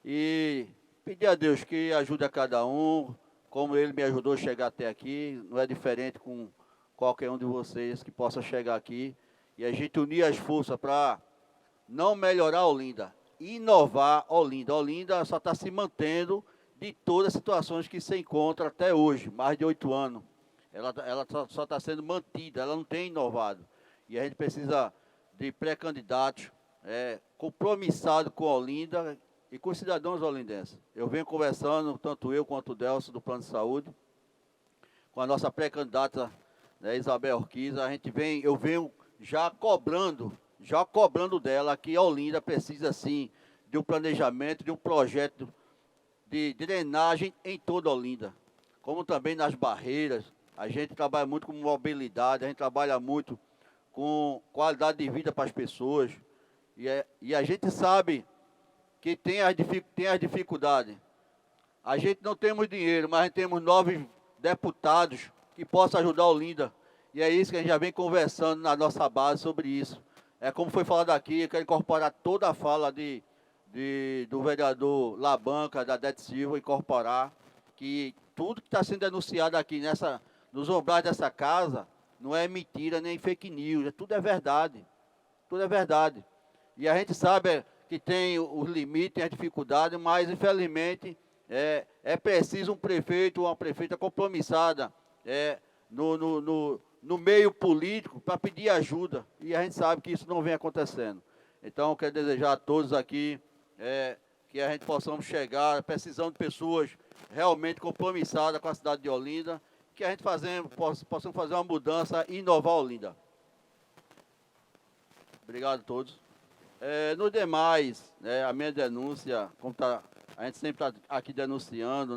E pedir a Deus que ajude a cada um, como Ele me ajudou a chegar até aqui. Não é diferente com qualquer um de vocês que possa chegar aqui. E a gente unir as forças para não melhorar Olinda, inovar Olinda. Olinda só está se mantendo de todas as situações que se encontra até hoje, mais de 8 anos. Ela só está sendo mantida, ela não tem inovado. E a gente precisa de pré-candidatos compromissados com Olinda e com os cidadãos olindenses. Eu venho conversando, tanto eu quanto o Delcio, do Plano de Saúde, com a nossa pré-candidata, Isabel Orquiza. Eu venho já cobrando dela que Olinda precisa, sim, de um planejamento, de um projeto de drenagem em toda Olinda, como também nas barreiras. A gente trabalha muito com mobilidade, a gente trabalha muito com qualidade de vida para as pessoas, e a gente sabe que tem as dificuldades. A gente não temos dinheiro, mas a gente temos 9 deputados que possam ajudar Olinda, e é isso que a gente já vem conversando na nossa base sobre isso. Como foi falado aqui, eu quero incorporar toda a fala do vereador Labanca, da Dete Silva, incorporar que tudo que está sendo denunciado aqui nos umbrais dessa casa não é mentira nem fake news, tudo é verdade. Tudo é verdade. E a gente sabe que tem os limites, tem as dificuldades, mas infelizmente é preciso um prefeito ou uma prefeita compromissada no meio político para pedir ajuda. E a gente sabe que isso não vem acontecendo. Então, eu quero desejar a todos aqui que a gente possamos chegar, precisando de pessoas realmente compromissadas com a cidade de Olinda, que a gente possamos fazer uma mudança e inovar Olinda. Obrigado a todos. No demais, a minha denúncia, como a gente sempre está aqui denunciando,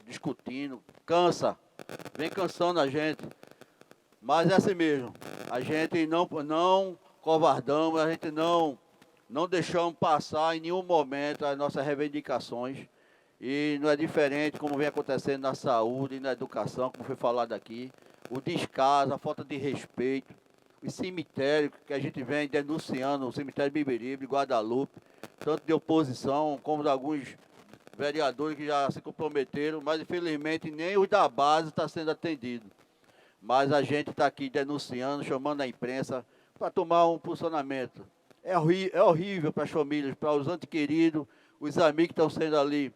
discutindo, vem cansando a gente, mas é assim mesmo. A gente não covardamos, a gente não deixamos passar em nenhum momento as nossas reivindicações. E não é diferente como vem acontecendo na saúde e na educação, como foi falado aqui. O descaso, a falta de respeito, o cemitério que a gente vem denunciando, o cemitério Bibiribe, Guadalupe, tanto de oposição como de alguns vereadores que já se comprometeram, mas infelizmente nem os da base estão sendo atendidos. Mas a gente está aqui denunciando, chamando a imprensa para tomar um posicionamento. É horrível para as famílias, para os entes queridos, os amigos que estão sendo ali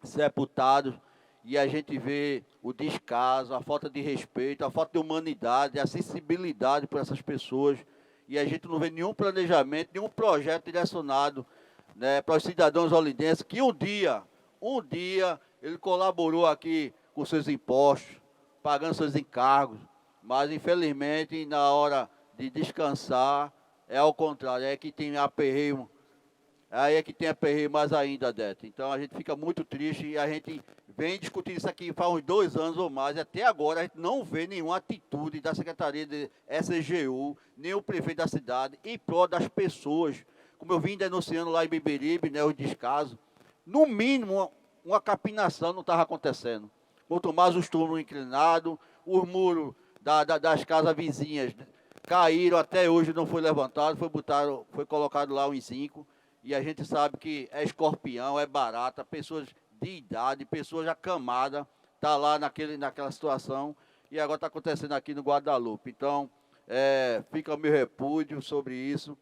sepultados, e a gente vê o descaso, a falta de respeito, a falta de humanidade, a sensibilidade por essas pessoas, e a gente não vê nenhum planejamento, nenhum projeto direcionado para os cidadãos olindenses, que um dia ele colaborou aqui com seus impostos, pagando seus encargos, mas infelizmente na hora de descansar é ao contrário, é que tem aperreio. Aí é que tem aperreio mais ainda, Dete. Então a gente fica muito triste e a gente vem discutindo isso aqui faz uns 2 anos ou mais, e até agora a gente não vê nenhuma atitude da Secretaria de SGU, nem o prefeito da cidade, em prol das pessoas. Como eu vim denunciando lá em Bibiribe, o descaso, no mínimo uma capinação não estava acontecendo. Quanto mais os túmulos inclinados, os muros das casas vizinhas caíram, até hoje não foi levantado, foi colocado lá uns 5. E a gente sabe que é escorpião, é barata, pessoas de idade, pessoas acamadas, está lá naquela situação, e agora está acontecendo aqui no Guadalupe. Então, fica o meu repúdio sobre isso.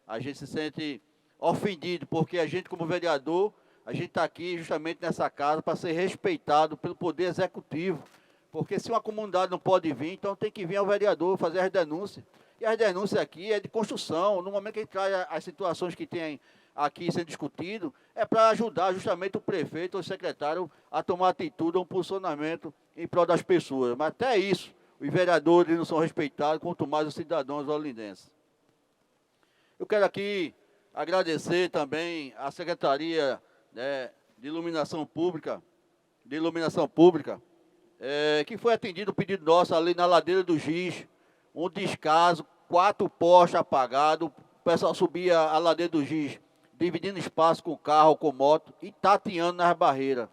A gente se sente ofendido, porque a gente, como vereador, a gente está aqui justamente nessa casa para ser respeitado pelo Poder Executivo. Porque se uma comunidade não pode vir, então tem que vir ao vereador fazer as denúncias. E as denúncias aqui é de construção. No momento que a gente traz as situações que tem aqui sendo discutido, é para ajudar justamente o prefeito ou o secretário a tomar atitude, um posicionamento em prol das pessoas. Mas até isso, os vereadores não são respeitados, quanto mais os cidadãos olindenses. Eu quero aqui agradecer também à Secretaria, de Iluminação Pública, que foi atendido o pedido nosso ali na ladeira do Giz, um descaso, 4 postes apagados, o pessoal subia a ladeira do Giz, dividindo espaço com carro, com moto e tateando nas barreiras,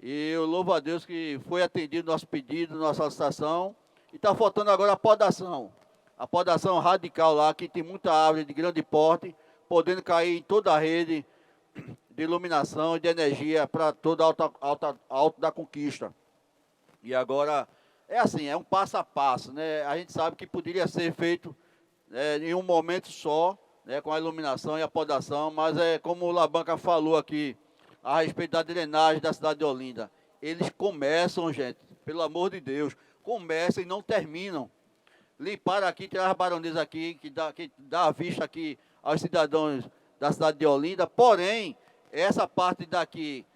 E eu louvo a Deus que foi atendido nosso pedido, nossa solicitação, e está faltando agora a podação radical lá, que tem muita árvore de grande porte, podendo cair em toda a rede de iluminação e de energia para toda a Alto da Conquista. E agora, é um passo a passo, A gente sabe que poderia ser feito em um momento só, com a iluminação e a podação, mas como o Labanca falou aqui, a respeito da drenagem da cidade de Olinda. Eles começam, gente, pelo amor de Deus, começam e não terminam. Limparam aqui, tiraram as baronesa aqui, que dá a vista aqui aos cidadãos da cidade de Olinda, porém, essa parte daqui,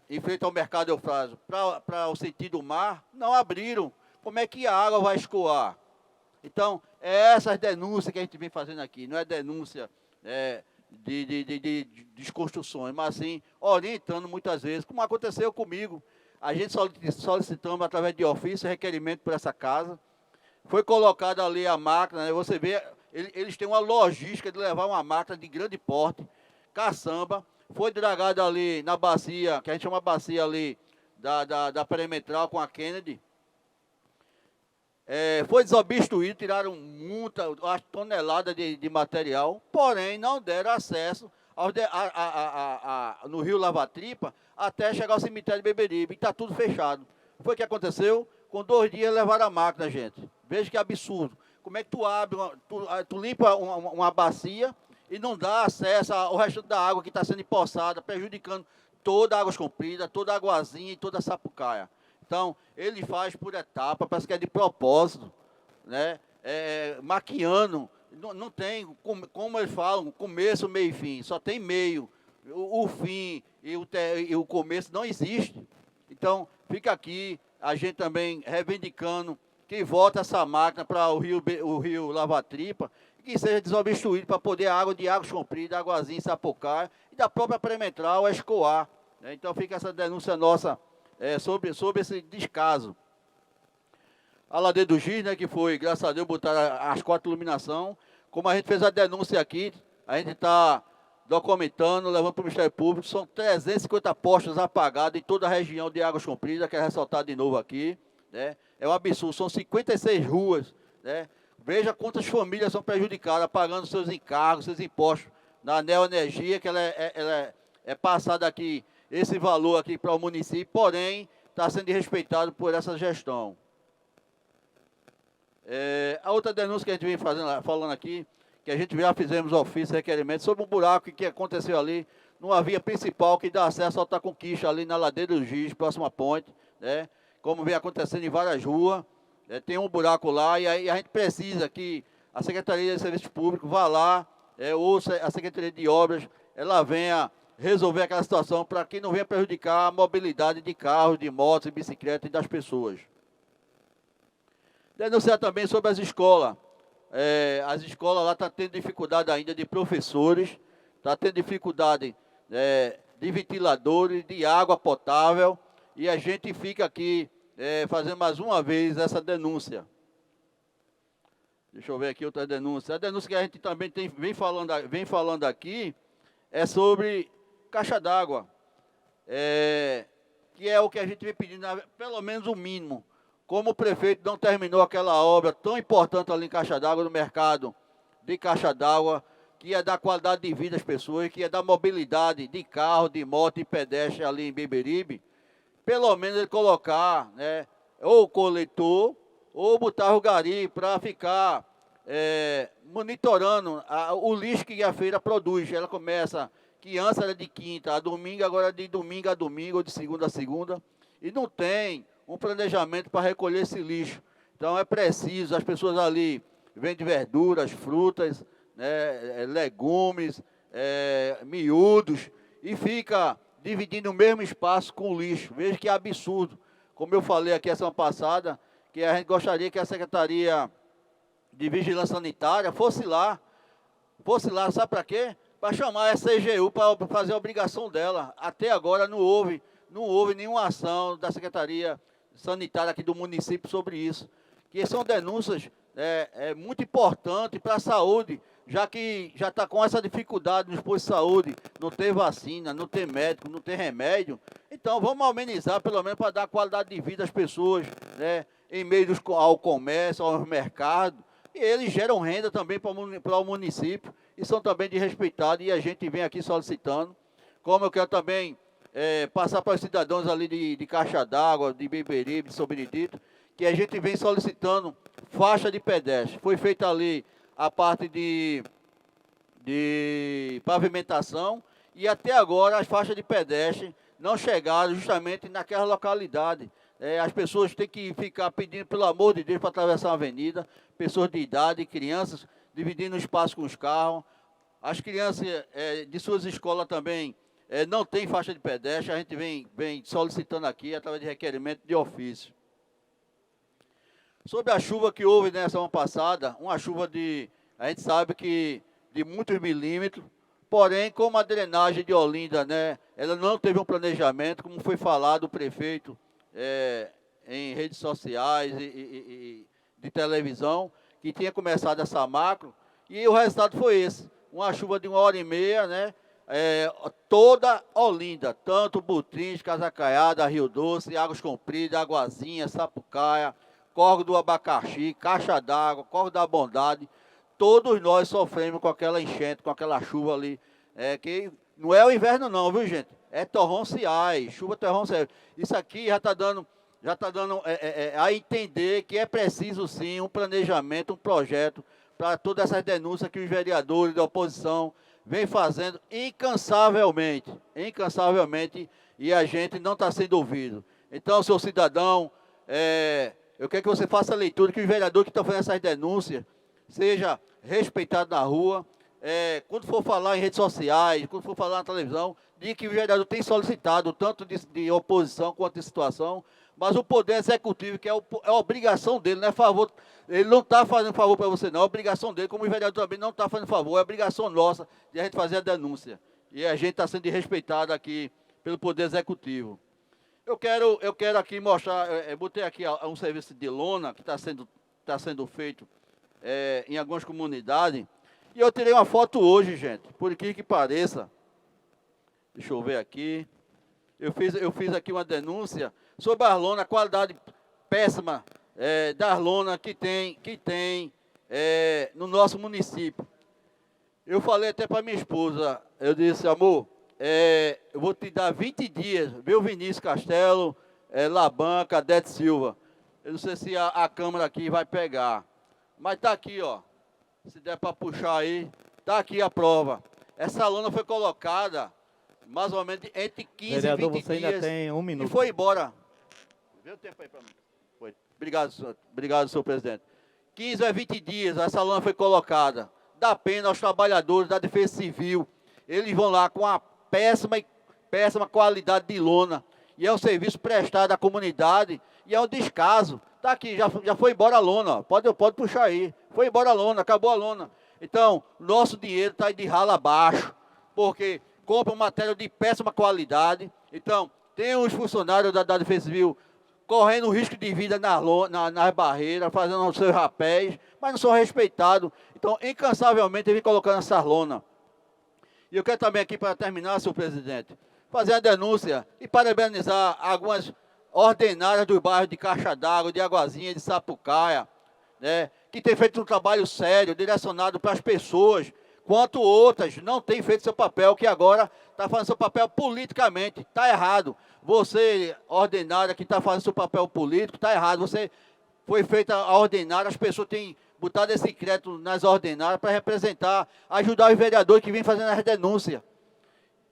em frente ao mercado Eufrásio, para o sentido do mar, não abriram. Como é que a água vai escoar? Então, essas denúncias que a gente vem fazendo aqui, não é denúncia de desconstruções, mas sim orientando muitas vezes, como aconteceu comigo. A gente solicitamos através de ofício requerimento por essa casa. Foi colocada ali a máquina, Você vê, eles têm uma logística de levar uma máquina de grande porte, caçamba, foi dragada ali na bacia, que a gente chama bacia ali da perimetral com a Kennedy. Foi desobstruído, tiraram muita tonelada de material, porém não deram acesso no Rio Lava-Tripa até chegar ao cemitério de Beberibe, e está tudo fechado. Foi o que aconteceu? Com 2 dias levaram a máquina, gente. Veja que absurdo. Como é que tu abre, tu limpa uma bacia e não dá acesso ao resto da água que está sendo empoçada, prejudicando toda a água comprida, toda a aguazinha e toda a sapucaia. Então, ele faz por etapa, parece que é de propósito, maquiando. Não tem, como eles falam, começo, meio e fim. Só tem meio. O fim e o começo não existe. Então, fica aqui a gente também reivindicando que volta essa máquina para o rio Lava-Tripa, e que seja desobstruído para poder a água de águas compridas, águazinha, sapucaia, e da própria perimetral escoar. Então, fica essa denúncia nossa sobre esse descaso. A ladeira do Giz, que foi, graças a Deus, botaram as 4 iluminação. Como a gente fez a denúncia aqui, a gente está documentando, levando para o Ministério Público, são 350 postes apagados em toda a região de Águas Compridas, quero ressaltar de novo aqui. É um absurdo, são 56 ruas. Veja quantas famílias são prejudicadas, pagando seus encargos, seus impostos na Neoenergia, que ela é passada aqui, esse valor aqui para o município, porém, está sendo desrespeitado por essa gestão. A outra denúncia que a gente vem falando aqui, que a gente já fizemos ofício, requerimento, sobre um buraco que aconteceu ali, numa via principal que dá acesso ao Alta Conquista, ali na ladeira do Giz, próxima à ponte, como vem acontecendo em várias ruas, tem um buraco lá, e aí a gente precisa que a Secretaria de Serviços Públicos vá lá, ou a Secretaria de Obras, ela venha resolver aquela situação para que não venha prejudicar a mobilidade de carros, de motos e bicicletas e das pessoas. Denunciar também sobre as escolas. As escolas lá estão tendo dificuldade ainda de professores, está tendo dificuldade de ventiladores, de água potável, e a gente fica aqui fazendo mais uma vez essa denúncia. Deixa eu ver aqui outra denúncia. A denúncia que a gente também vem falando aqui é sobre caixa d'água, que é o que a gente vem pedindo, pelo menos o mínimo. Como o prefeito não terminou aquela obra tão importante ali em Caixa d'Água, no mercado de Caixa d'Água, que ia dar qualidade de vida às pessoas, que ia dar mobilidade de carro, de moto e pedestre ali em Beberibe, pelo menos ele colocar, né, ou coletor, ou botar o gari para ficar monitorando o lixo que a feira produz. Ela começa, que antes era de quinta a domingo, agora é de domingo a domingo, ou de segunda a segunda, e não tem um planejamento para recolher esse lixo. Então é preciso, as pessoas ali vendem verduras, frutas, né, legumes, miúdos, e fica dividindo o mesmo espaço com o lixo. Veja que absurdo. Como eu falei aqui a semana passada, que a gente gostaria que a Secretaria de Vigilância Sanitária fosse lá, sabe para quê? Para chamar a CGU para fazer a obrigação dela. Até agora não houve nenhuma ação da Secretaria Sanitária aqui do município sobre isso. Que são denúncias muito importantes para a saúde, já que já está com essa dificuldade nos postos de saúde, não tem vacina, não tem médico, não tem remédio. Então vamos amenizar, pelo menos para dar qualidade de vida às pessoas, né, em meio ao comércio, ao mercado. E eles geram renda também para o município e são também de respeitado, e a gente vem aqui solicitando. Como eu quero também passar para os cidadãos ali de Caixa d'Água, de Beberibe, de São Benedito, que a gente vem solicitando faixa de pedestre. Foi feita ali a parte de pavimentação e até agora as faixas de pedestre não chegaram justamente naquela localidade. As pessoas têm que ficar pedindo, pelo amor de Deus, para atravessar a avenida, pessoas de idade, crianças, dividindo o espaço com os carros. As crianças de suas escolas também não têm faixa de pedestre, a gente vem solicitando aqui através de requerimento de ofício. Sobre a chuva que houve na semana passada, uma chuva a gente sabe que de muitos milímetros, porém, como a drenagem de Olinda, né, ela não teve um planejamento, como foi falado o prefeito em redes sociais e de televisão, que tinha começado essa macro, e o resultado foi esse, uma chuva de 1h30, né, toda Olinda, tanto Butrins, Casacaiada, Rio Doce, Águas Compridas, Aguazinha, Sapucaia, Córrego do Abacaxi, Caixa d'Água, Córrego da Bondade, todos nós sofremos com aquela enchente, com aquela chuva ali, que não é o inverno não, viu gente? É torrenciais, chuva torrenciais. Isso aqui já está dando a entender que é preciso sim um planejamento, um projeto para todas essas denúncias que os vereadores da oposição vêm fazendo incansavelmente, e a gente não está sendo ouvido. Então, seu cidadão, eu quero que você faça a leitura, que os vereadores que estão fazendo essas denúncias seja respeitado na rua. Quando for falar em redes sociais, quando for falar na televisão, diga que o vereador tem solicitado, tanto de oposição quanto de situação, mas o Poder Executivo, que é a obrigação dele, não é favor, ele não está fazendo favor para você não, é obrigação dele, como o vereador também não está fazendo favor, é obrigação nossa de a gente fazer a denúncia. E a gente está sendo desrespeitado aqui pelo Poder Executivo. Eu quero aqui mostrar, botei aqui um serviço de lona que está sendo feito em algumas comunidades, e eu tirei uma foto hoje, gente, por que pareça. Deixa eu ver aqui. Eu fiz aqui uma denúncia sobre a lona, a qualidade péssima da lona que tem no nosso município. Eu falei até para minha esposa, eu disse, amor, eu vou te dar 20 dias, viu, Vinícius Castelo, Labanca, Adete Silva. Eu não sei se a câmera aqui vai pegar, mas está aqui, ó. Se der para puxar aí, está aqui a prova. Essa lona foi colocada mais ou menos entre 15 Vereador, e 20 você dias. ainda tem 1 minuto. E foi embora. Vê o tempo aí para mim. Foi. Obrigado, senhor presidente. 15 a 20 dias essa lona foi colocada. Dá pena aos trabalhadores da Defesa Civil. Eles vão lá com a péssima qualidade de lona. E é um serviço prestado à comunidade e é um descaso. Está aqui, já foi embora a lona. Ó. Pode puxar aí. Foi embora a lona, acabou a lona. Então, nosso dinheiro está aí de ralo abaixo, porque compra matéria de péssima qualidade. Então, tem os funcionários da Defesa Civil correndo risco de vida nas barreiras, fazendo os seus rapéis, mas não são respeitados. Então, incansavelmente, ele vem colocando essa lona. E eu quero também aqui, para terminar, senhor presidente, fazer a denúncia e parabenizar algumas ordenárias dos bairros de Caixa d'Água, de Aguazinha, de Sapucaia, né, que tem feito um trabalho sério, direcionado para as pessoas, quanto outras não têm feito seu papel, que agora está fazendo seu papel politicamente. Está errado. Você, ordinária, que está fazendo seu papel político, está errado. Você foi feita a ordinária, as pessoas têm botado esse crédito nas ordinárias para representar, ajudar os vereadores que vêm fazendo as denúncias.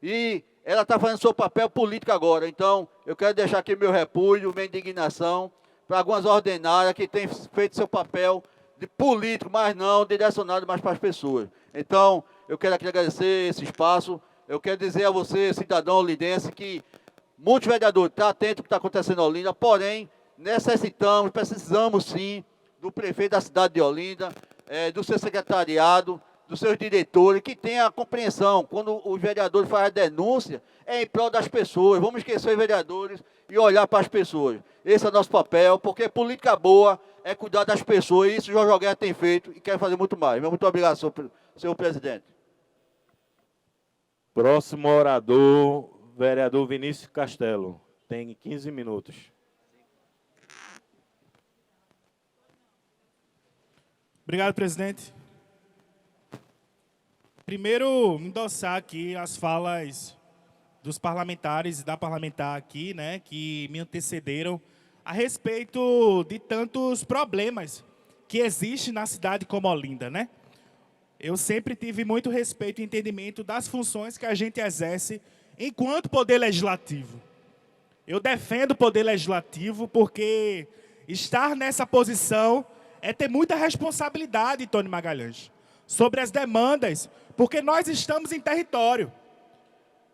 E ela está fazendo seu papel político agora. Então, eu quero deixar aqui meu repúdio, minha indignação para algumas ordinárias que têm feito seu papel de político, mas não direcionado mais para as pessoas. Então, eu quero aqui agradecer esse espaço. Eu quero dizer a você, cidadão olindense, que muitos vereadores estão atentos ao que está acontecendo em Olinda, porém, precisamos sim do prefeito da cidade de Olinda, do seu secretariado, dos seus diretores, que tenham a compreensão. Quando os vereadores fazem a denúncia, é em prol das pessoas. Vamos esquecer os vereadores e olhar para as pessoas. Esse é o nosso papel, porque política boa é cuidar das pessoas. E isso o Jorge Guerra tem feito e quer fazer muito mais. Muito obrigado, senhor presidente. Próximo orador, vereador Vinícius Castelo. Tem 15 minutos. Obrigado, presidente. Primeiro, endossar aqui as falas dos parlamentares e da parlamentar aqui, né, que me antecederam a respeito de tantos problemas que existem na cidade como Olinda, né? Eu sempre tive muito respeito e entendimento das funções que a gente exerce enquanto poder legislativo. Eu defendo o poder legislativo porque estar nessa posição é ter muita responsabilidade, Tony Magalhães, sobre as demandas, porque nós estamos em território.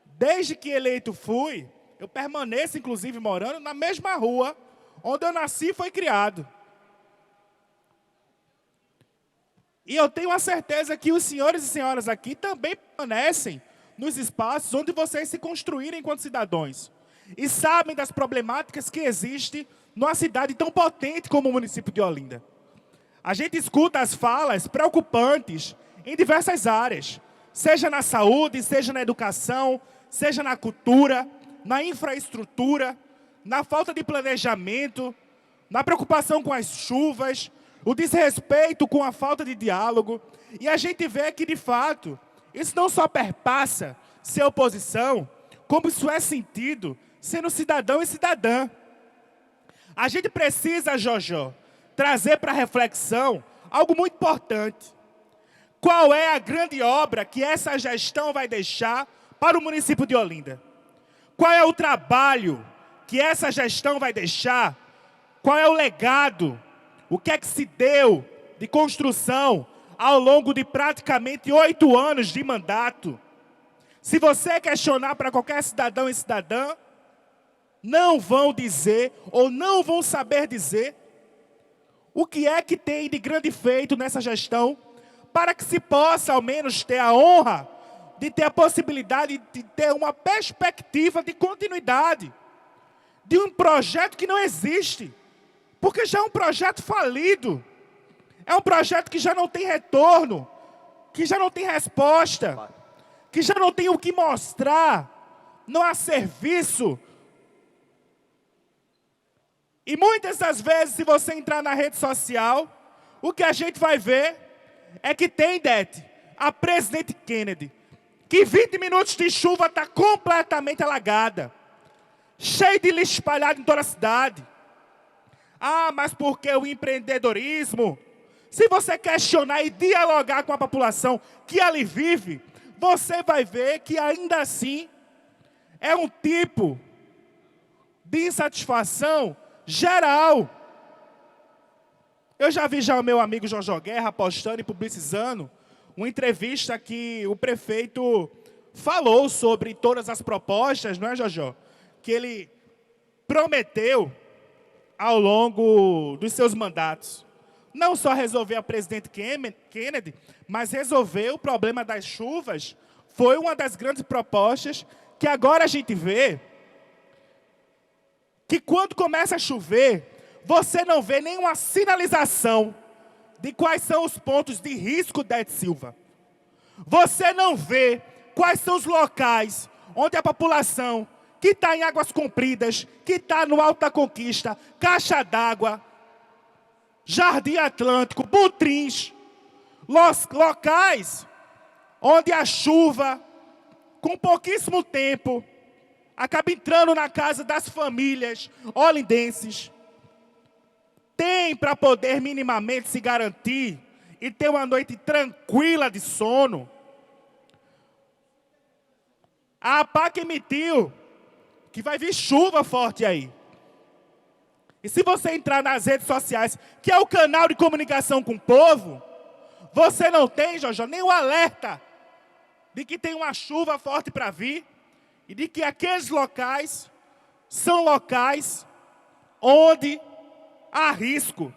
Desde que eleito fui, eu permaneço, inclusive, morando na mesma rua onde eu nasci e fui criado. E eu tenho a certeza que os senhores e senhoras aqui também permanecem nos espaços onde vocês se construíram enquanto cidadãos. E sabem das problemáticas que existem numa cidade tão potente como o município de Olinda. A gente escuta as falas preocupantes em diversas áreas, seja na saúde, seja na educação, seja na cultura, na infraestrutura, na falta de planejamento, na preocupação com as chuvas, o desrespeito com a falta de diálogo. E a gente vê que, de fato, isso não só perpassa ser oposição, como isso é sentido sendo cidadão e cidadã. A gente precisa, Jojó, trazer para reflexão algo muito importante. Qual é a grande obra que essa gestão vai deixar para o município de Olinda? Qual é o trabalho que essa gestão vai deixar? Qual é o legado? O que é que se deu de construção ao longo de praticamente 8 anos de mandato? Se você questionar para qualquer cidadão e cidadã, não vão dizer ou não vão saber dizer o que é que tem de grande feito nessa gestão, para que se possa, ao menos, ter a honra de ter a possibilidade de ter uma perspectiva de continuidade de um projeto que não existe, porque já é um projeto falido, é um projeto que já não tem retorno, que já não tem resposta, que já não tem o que mostrar, não há serviço. E muitas das vezes, se você entrar na rede social, o que a gente vai ver é que tem, Dete, a presidente Kennedy, que 20 minutos de chuva está completamente alagada, cheio de lixo espalhado em toda a cidade. Ah, mas por que o empreendedorismo? Se você questionar e dialogar com a população que ali vive, você vai ver que ainda assim é um tipo de insatisfação geral. Eu já vi o meu amigo Jorge Guerra postando e publicizando uma entrevista que o prefeito falou sobre todas as propostas, não é, Jojó? Que ele prometeu ao longo dos seus mandatos. Não só resolver a presidente Kennedy, mas resolver o problema das chuvas. Foi uma das grandes propostas que agora a gente vê que quando começa a chover, você não vê nenhuma sinalização de quais são os pontos de risco, Dete Silva. Você não vê quais são os locais onde a população que está em Águas Compridas, que está no Alto da Conquista, Caixa d'Água, Jardim Atlântico, Butrins, locais onde a chuva, com pouquíssimo tempo, acaba entrando na casa das famílias olindenses, tem para poder minimamente se garantir e ter uma noite tranquila de sono. A APAC emitiu que vai vir chuva forte aí. E se você entrar nas redes sociais, que é o canal de comunicação com o povo, você não tem, Jojo, nenhum alerta de que tem uma chuva forte para vir e de que aqueles locais são locais onde há risco.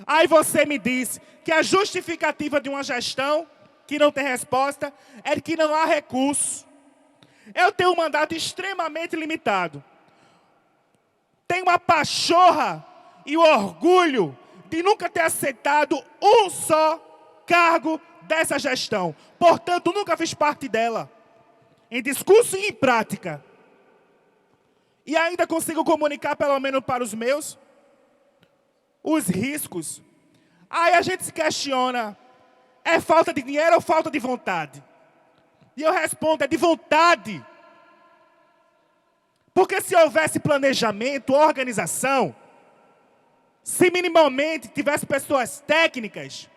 Aí você me diz que a justificativa de uma gestão que não tem resposta é de que não há recurso. Eu tenho um mandato extremamente limitado. Tenho a pachorra e o orgulho de nunca ter aceitado um só cargo dessa gestão. Portanto, nunca fiz parte dela, em discurso e em prática. E ainda consigo comunicar, pelo menos para os meus, os riscos. Aí a gente se questiona, é falta de dinheiro ou falta de vontade? E eu respondo, é de vontade. Porque se houvesse planejamento, organização, se minimamente tivesse pessoas técnicas,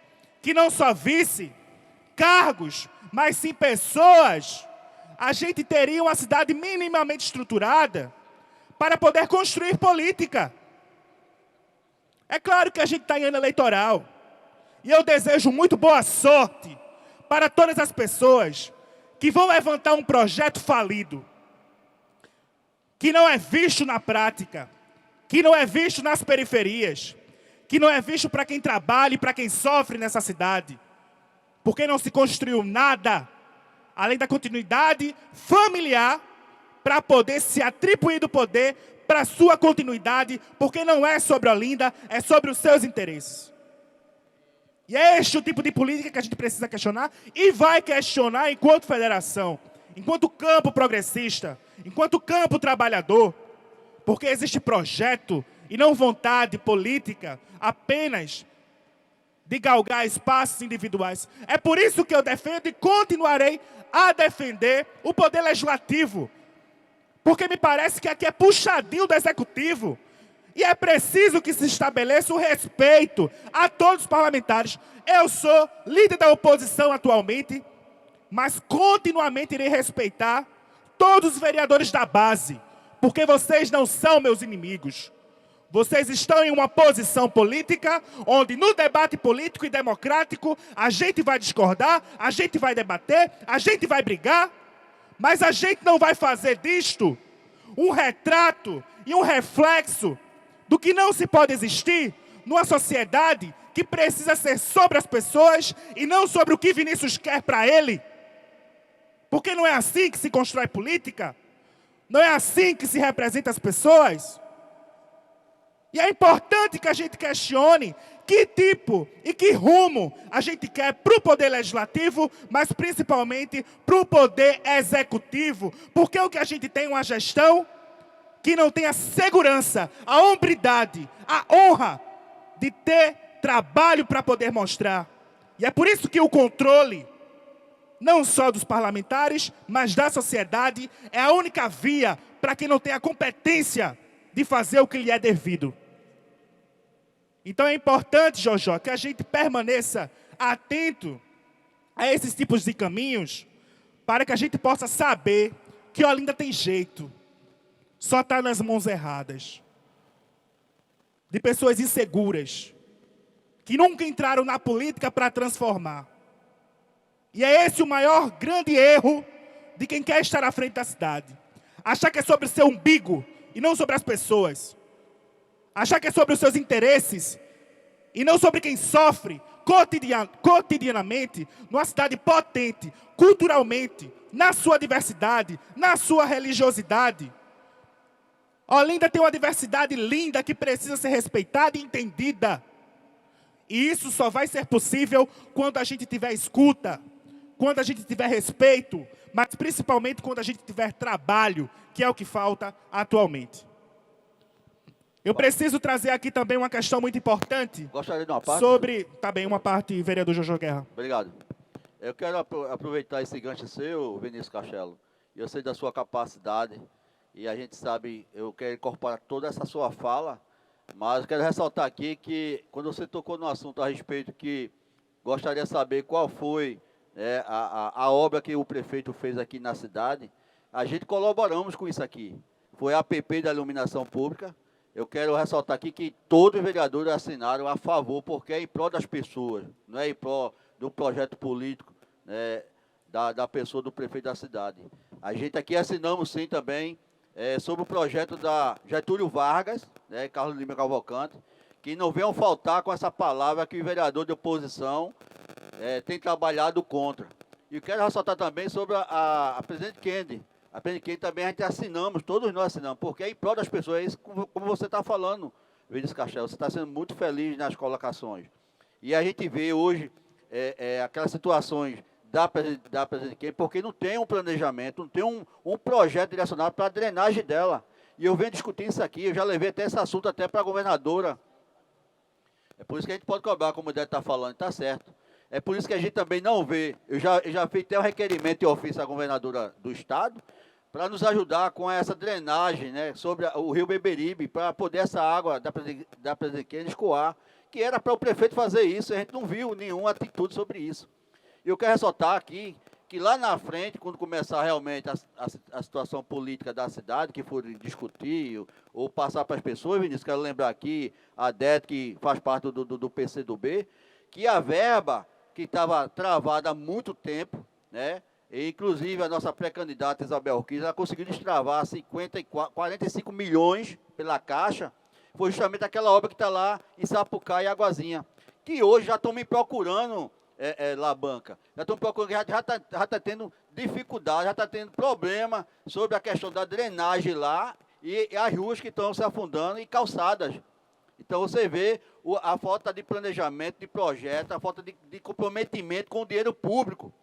que não só visse cargos, mas sim pessoas, a gente teria uma cidade minimamente estruturada para poder construir política. É claro que a gente está em ano eleitoral. E eu desejo muito boa sorte para todas as pessoas que vão levantar um projeto falido, que não é visto na prática, que não é visto nas periferias, que não é visto para quem trabalha e para quem sofre nessa cidade. Porque não se construiu nada, além da continuidade familiar, para poder se atribuir do poder para a sua continuidade, porque não é sobre Olinda, é sobre os seus interesses. E é este o tipo de política que a gente precisa questionar e vai questionar enquanto federação, enquanto campo progressista, enquanto campo trabalhador, porque existe projeto e não vontade política apenas de galgar espaços individuais. É por isso que eu defendo e continuarei a defender o poder legislativo, porque me parece que aqui é puxadinho do executivo. E é preciso que se estabeleça o respeito a todos os parlamentares. Eu sou líder da oposição atualmente, mas continuamente irei respeitar todos os vereadores da base, porque vocês não são meus inimigos. Vocês estão em uma posição política, onde no debate político e democrático, a gente vai discordar, a gente vai debater, a gente vai brigar, mas a gente não vai fazer disto um retrato e um reflexo do que não se pode existir numa sociedade que precisa ser sobre as pessoas e não sobre o que Vinícius quer para ele. Porque não é assim que se constrói política, não é assim que se representa as pessoas. E é importante que a gente questione que tipo e que rumo a gente quer para o poder legislativo, mas principalmente para o poder executivo. Porque o que a gente tem é uma gestão que não tem a segurança, a hombridade, a honra de ter trabalho para poder mostrar. E é por isso que o controle, não só dos parlamentares, mas da sociedade, é a única via para quem não tem a competência de fazer o que lhe é devido. Então é importante, Jojo, que a gente permaneça atento a esses tipos de caminhos, para que a gente possa saber que Olinda tem jeito. Só está nas mãos erradas. De pessoas inseguras, que nunca entraram na política para transformar. E é esse o maior grande erro de quem quer estar à frente da cidade. Achar que é sobre seu umbigo e não sobre as pessoas. Achar que é sobre os seus interesses e não sobre quem sofre cotidianamente numa cidade potente, culturalmente, na sua diversidade, na sua religiosidade. Olinda tem uma diversidade linda que precisa ser respeitada e entendida. E isso só vai ser possível quando a gente tiver escuta, quando a gente tiver respeito, mas principalmente quando a gente tiver trabalho, que é o que falta atualmente. Eu preciso trazer aqui também uma questão muito importante. Gostaria de uma parte? Sobre, também uma parte, vereador Jojo Guerra. Obrigado. Eu quero aproveitar esse gancho seu, Vinícius Castelo. Eu sei da sua capacidade e a gente sabe, eu quero incorporar toda essa sua fala, mas eu quero ressaltar aqui que quando você tocou no assunto a respeito que gostaria de saber qual foi a obra que o prefeito fez aqui na cidade, a gente colaboramos com isso aqui. Foi a APP da iluminação pública. Eu quero ressaltar aqui que todos os vereadores assinaram a favor, porque é em prol das pessoas, não é em prol do projeto político, né, da pessoa do prefeito da cidade. A gente aqui assinamos sim também sobre o projeto da Getúlio Vargas, né, Carlos Lima Cavalcante, que não venham faltar com essa palavra que o vereador de oposição tem trabalhado contra. E quero ressaltar também sobre a presidente Kennedy. A presidente Kennedy também a gente assinamos, todos nós assinamos, porque é em prol das pessoas, é isso como você está falando, Vinícius Castelo, você está sendo muito feliz nas colocações. E a gente vê hoje aquelas situações da presidente Kennedy, porque não tem um planejamento, não tem um projeto direcionado para a drenagem dela. E eu venho discutindo isso aqui, eu já levei até esse assunto até para a governadora. É por isso que a gente pode cobrar, como o Débora está falando, está certo. É por isso que a gente também não vê, eu já fiz até um requerimento em ofício à governadora do estado, para nos ajudar com essa drenagem, né, sobre o rio Beberibe, para poder essa água da presidente Kennedy escoar, que era para o prefeito fazer isso, a gente não viu nenhuma atitude sobre isso. E eu quero ressaltar aqui que lá na frente, quando começar realmente a situação política da cidade, que for discutir ou passar para as pessoas, Vinícius, quero lembrar aqui a DET, que faz parte do PCdoB, que a verba que estava travada há muito tempo, né? E, inclusive, a nossa pré-candidata Isabel Urquiza, ela conseguiu destravar 45 milhões pela Caixa, foi justamente aquela obra que está lá em Sapucaí e Águazinha, que hoje já estão me procurando, Labanca, já estão procurando, já está tendo dificuldade, já está tendo problema sobre a questão da drenagem lá e as ruas que estão se afundando e calçadas. Então, você vê a falta de planejamento, de projeto, a falta de comprometimento com o dinheiro público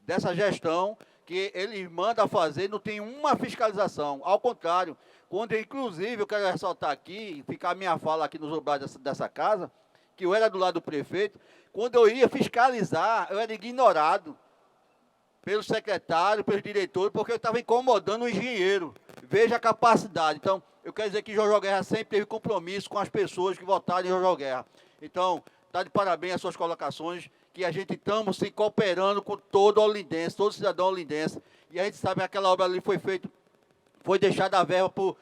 dessa gestão que ele manda fazer, não tem uma fiscalização. Ao contrário, quando, inclusive, eu quero ressaltar aqui, ficar a minha fala aqui nos lugares dessa casa, que eu era do lado do prefeito, quando eu ia fiscalizar, eu era ignorado pelo secretário, pelos diretores, porque eu estava incomodando o engenheiro. Veja a capacidade. Então, eu quero dizer que Jojo Guerra sempre teve compromisso com as pessoas que votaram em Jojo Guerra. Então, está de parabéns as suas colocações, que a gente estamos se cooperando com todo olindense, todo cidadão olindense. E a gente sabe que aquela obra ali foi deixada a verba por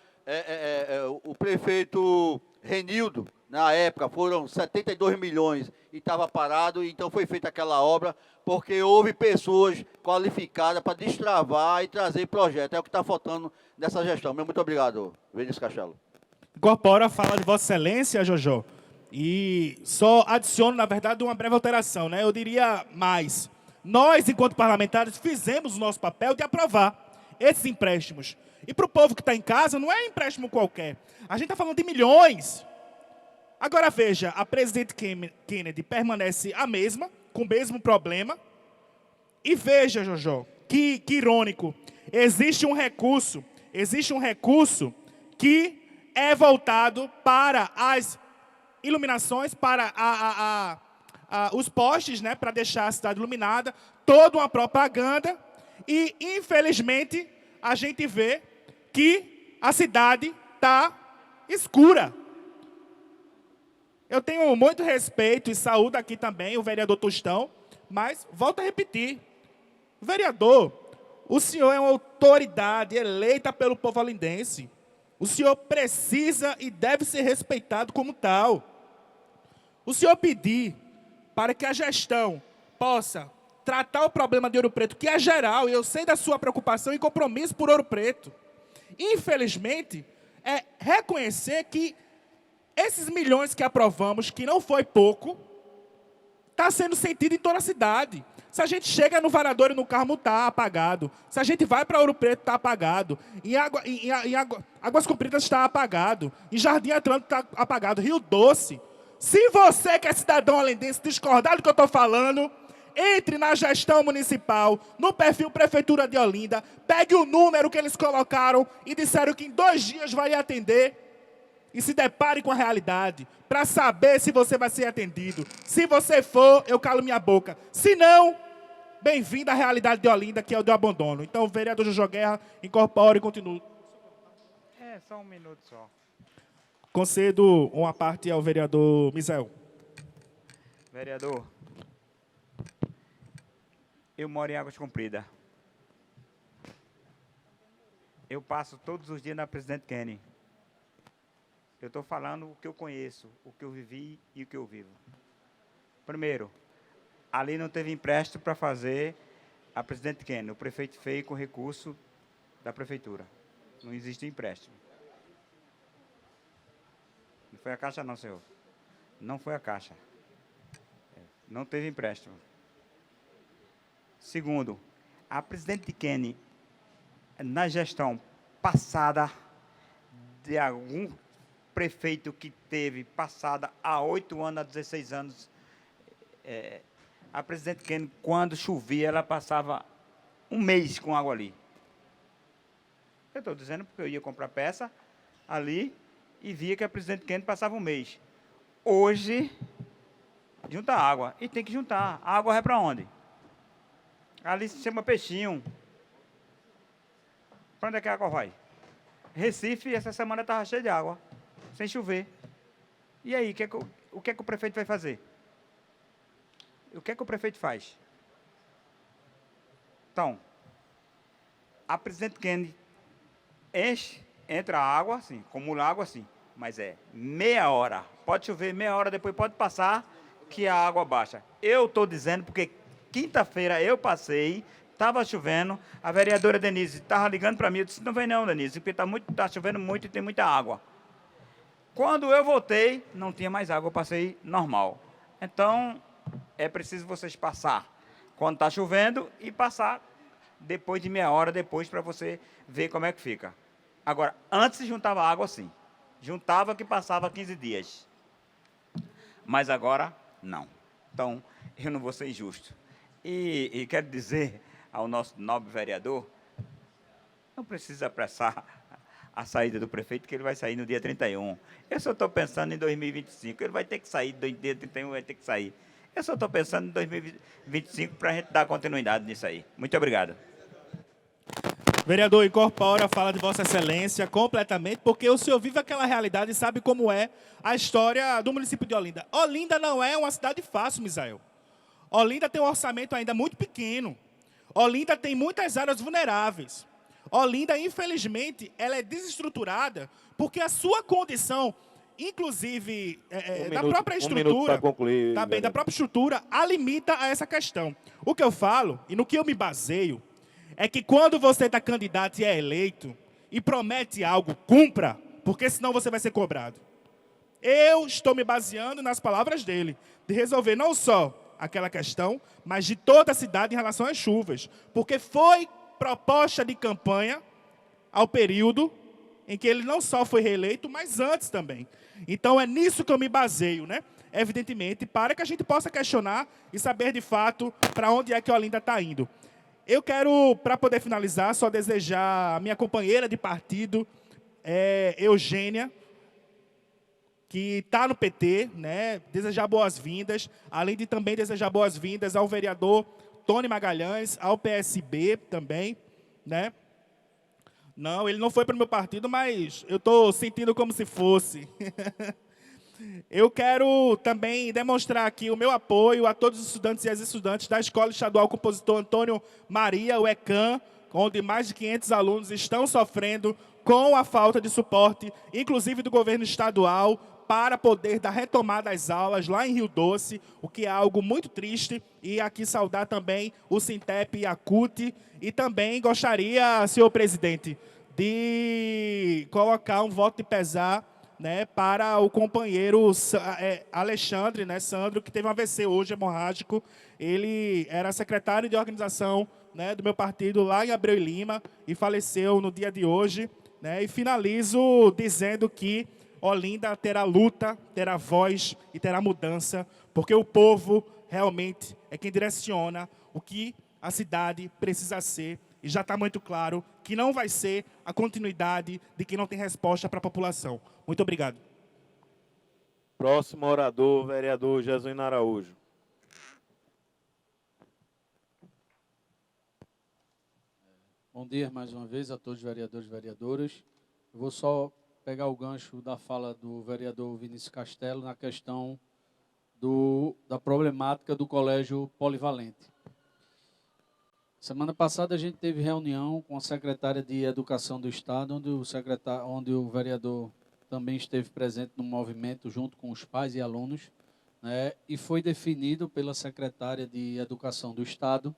o prefeito Renildo, na época, foram 72 milhões e estava parado, então foi feita aquela obra, porque houve pessoas qualificadas para destravar e trazer projeto. É o que está faltando nessa gestão. Muito obrigado, Vinícius Castelo. Incorpora a fala de Vossa Excelência, Jojo, e só adiciono, na verdade, uma breve alteração, né? Eu diria mais. Nós, enquanto parlamentares, fizemos o nosso papel de aprovar esses empréstimos. E para o povo que está em casa, não é empréstimo qualquer. A gente está falando de milhões. Agora veja, a presidente Kennedy permanece a mesma, com o mesmo problema. E veja, Jojo, que irônico. Existe um recurso que é voltado para as iluminações, para os postes, né, para deixar a cidade iluminada, toda uma propaganda. E, infelizmente, a gente vê que a cidade está escura. Eu tenho muito respeito e saúdo aqui também o vereador Tostão, mas volto a repetir. Vereador, o senhor é uma autoridade eleita pelo povo olindense. O senhor precisa e deve ser respeitado como tal. O senhor pedir para que a gestão possa tratar o problema de Ouro Preto, que é geral, e eu sei da sua preocupação e compromisso por Ouro Preto. Infelizmente, é reconhecer que esses milhões que aprovamos, que não foi pouco, está sendo sentido em toda a cidade. Se a gente chega no Varadouro e no Carmo, está apagado. Se a gente vai para Ouro Preto, está apagado. Em Águas Compridas está apagado. Em Jardim Atlântico está apagado. Rio Doce. Se você, que é cidadão alendense, discordar do que eu estou falando, entre na gestão municipal, no perfil Prefeitura de Olinda, pegue o número que eles colocaram e disseram que em 2 dias vai atender. E se depare com a realidade, para saber se você vai ser atendido. Se você for, eu calo minha boca. Se não, bem-vindo à realidade de Olinda, que é o do abandono. Então, vereador Jojo Guerra, incorpora e continua. É, só um minuto só. Concedo uma parte ao vereador Misael. Vereador, eu moro em Águas Compridas. Eu passo todos os dias na Presidente Kennedy. Eu estou falando o que eu conheço, o que eu vivi e o que eu vivo. Primeiro, ali não teve empréstimo para fazer a Presidente Kennedy. O prefeito fez com recurso da prefeitura. Não existe empréstimo. Não foi a Caixa não, senhor. Não foi a Caixa. Não teve empréstimo. Segundo, a Presidente Kennedy, na gestão passada de algum prefeito que teve, passada há 8 anos, há 16 anos, a Presidente Kennedy, quando chovia, ela passava um mês com água ali. Eu estou dizendo porque eu ia comprar peça ali e via que a Presidente Kennedy passava um mês. Hoje, junta água. E tem que juntar. A água vai para onde? Ali se chama Peixinho. Para onde é que a água vai? Recife, essa semana estava cheia de água, sem chover. E aí, o que é que o prefeito vai fazer? O que é que o prefeito faz? Então, a Presidente Kennedy entra a água, assim, acumula água, assim, mas é meia hora. Pode chover meia hora, depois pode passar, que a água baixa. Eu estou dizendo porque quinta-feira eu passei, estava chovendo, a vereadora Denise estava ligando para mim, eu disse, não vem não, Denise, porque está chovendo muito e tem muita água. Quando eu voltei, não tinha mais água, eu passei normal. Então, é preciso vocês passar quando está chovendo e passar depois de meia hora depois para você ver como é que fica. Agora, antes juntava água assim. Juntava que passava 15 dias. Mas agora, não. Então, eu não vou ser injusto. E quero dizer ao nosso nobre vereador, não precisa apressar a saída do prefeito, que ele vai sair no dia 31. Eu só estou pensando em 2025. Ele vai ter que sair, no dia 31 vai ter que sair. Eu só estou pensando em 2025 para a gente dar continuidade nisso aí. Muito obrigado. Vereador, incorpora a fala de Vossa Excelência completamente, porque o senhor vive aquela realidade e sabe como é a história do município de Olinda. Olinda não é uma cidade fácil, Misael. Olinda tem um orçamento ainda muito pequeno. Olinda tem muitas áreas vulneráveis. Olinda, infelizmente, ela é desestruturada porque a sua condição, inclusive, da própria estrutura, concluir, tá bem, da própria estrutura, a limita a essa questão. O que eu falo, e no que eu me baseio, é que quando você está candidato e é eleito e promete algo, cumpra, porque senão você vai ser cobrado. Eu estou me baseando nas palavras dele, de resolver não só aquela questão, mas de toda a cidade em relação às chuvas, porque foi proposta de campanha ao período em que ele não só foi reeleito, mas antes também. Então, é nisso que eu me baseio, né? Evidentemente, para que a gente possa questionar e saber, de fato, para onde é que Olinda está indo. Eu quero, para poder finalizar, só desejar a minha companheira de partido, Eugênia, que está no PT, né? Desejar boas-vindas, além de também desejar boas-vindas ao vereador Tony Magalhães, ao PSB também, né? Não, ele não foi para o meu partido, mas eu estou sentindo como se fosse. Eu quero também demonstrar aqui o meu apoio a todos os estudantes e as estudantes da Escola Estadual Compositor Antônio Maria, o ECAM, onde mais de 500 alunos estão sofrendo com a falta de suporte, inclusive do governo estadual, para poder dar retomada às aulas lá em Rio Doce, o que é algo muito triste. E aqui saudar também o Sintep e a CUT. E também gostaria, senhor presidente, de colocar um voto de pesar, né, para o companheiro Alexandre, né, Sandro, que teve um AVC hoje hemorrágico. Ele era secretário de organização, né, do meu partido lá em Abreu e Lima e faleceu no dia de hoje, né, e finalizo dizendo que Olinda terá luta, terá voz e terá mudança, porque o povo realmente é quem direciona o que a cidade precisa ser. E já está muito claro que não vai ser a continuidade de quem não tem resposta para a população. Muito obrigado. Próximo orador, vereador Jesuíno Araújo. Bom dia mais uma vez a todos os vereadores e vereadoras. Eu vou só pegar o gancho da fala do vereador Vinícius Castelo na questão da problemática do colégio polivalente. Semana passada a gente teve reunião com a secretária de Educação do Estado, onde o vereador também esteve presente no movimento junto com os pais e alunos, né, e foi definido pela secretária de Educação do Estado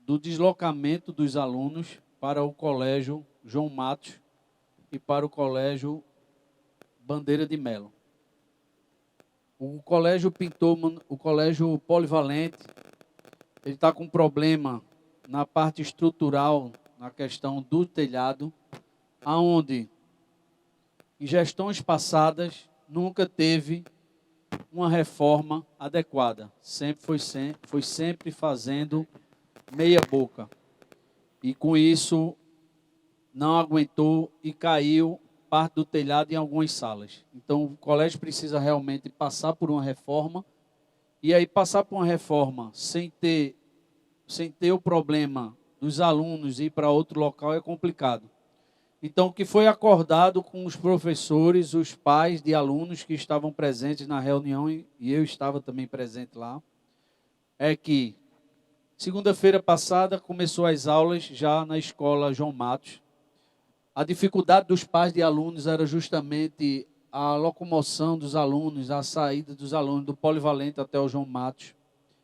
do deslocamento dos alunos para o colégio João Matos e para o colégio Bandeira de Melo. O colégio polivalente, ele está com problema na parte estrutural, na questão do telhado, aonde em gestões passadas nunca teve uma reforma adequada. Foi sempre fazendo meia boca. E com isso não aguentou e caiu parte do telhado em algumas salas. Então o colégio precisa realmente passar por uma reforma. E aí passar por uma reforma sem ter o problema dos alunos ir para outro local é complicado. Então, o que foi acordado com os professores, os pais de alunos que estavam presentes na reunião, e eu estava também presente lá, é que segunda-feira passada começou as aulas já na escola João Matos. A dificuldade dos pais de alunos era justamente a locomoção dos alunos, a saída dos alunos do polivalente até o João Matos.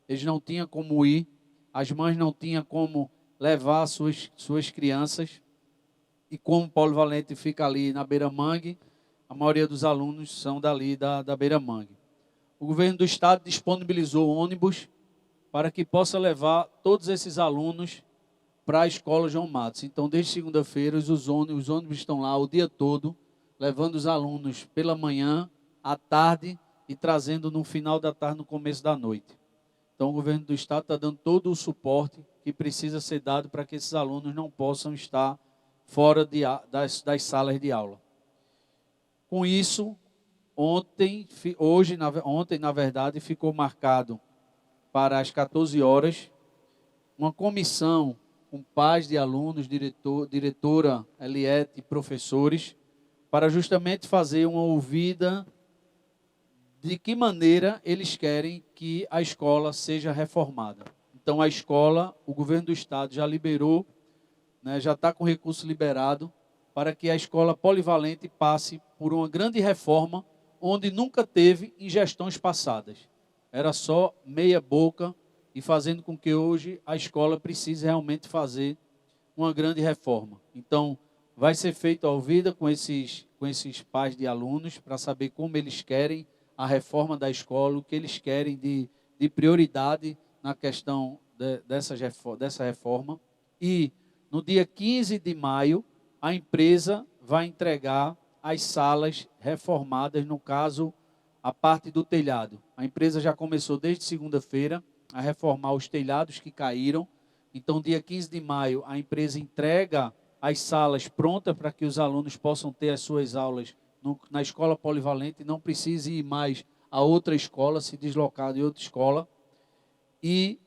Eles não tinham como ir, as mães não tinham como levar suas crianças. E como o polivalente fica ali na Beira-Mangue, a maioria dos alunos são dali da Beira-Mangue. O governo do estado disponibilizou ônibus para que possa levar todos esses alunos para a escola João Matos. Então, desde segunda-feira, os ônibus estão lá o dia todo, levando os alunos pela manhã, à tarde e trazendo no final da tarde, no começo da noite. Então, o governo do estado está dando todo o suporte que precisa ser dado para que esses alunos não possam estar fora das salas de aula. Com isso, ontem, na verdade, ficou marcado para as 14 horas uma comissão com pais de alunos, diretora Eliette e professores, para justamente fazer uma ouvida de que maneira eles querem que a escola seja reformada. Então, a escola, o governo do estado já liberou, né, já está com recurso liberado para que a escola polivalente passe por uma grande reforma onde nunca teve em gestões passadas. Era só meia boca e fazendo com que hoje a escola precise realmente fazer uma grande reforma. Então, vai ser feita a ouvida com esses pais de alunos para saber como eles querem a reforma da escola, o que eles querem de prioridade na questão dessa reforma. E no dia 15 de maio, a empresa vai entregar as salas reformadas, no caso, a parte do telhado. A empresa já começou desde segunda-feira a reformar os telhados que caíram. Então, dia 15 de maio, a empresa entrega as salas prontas para que os alunos possam ter as suas aulas na escola polivalente e não precise ir mais a outra escola, se deslocar de outra escola. E,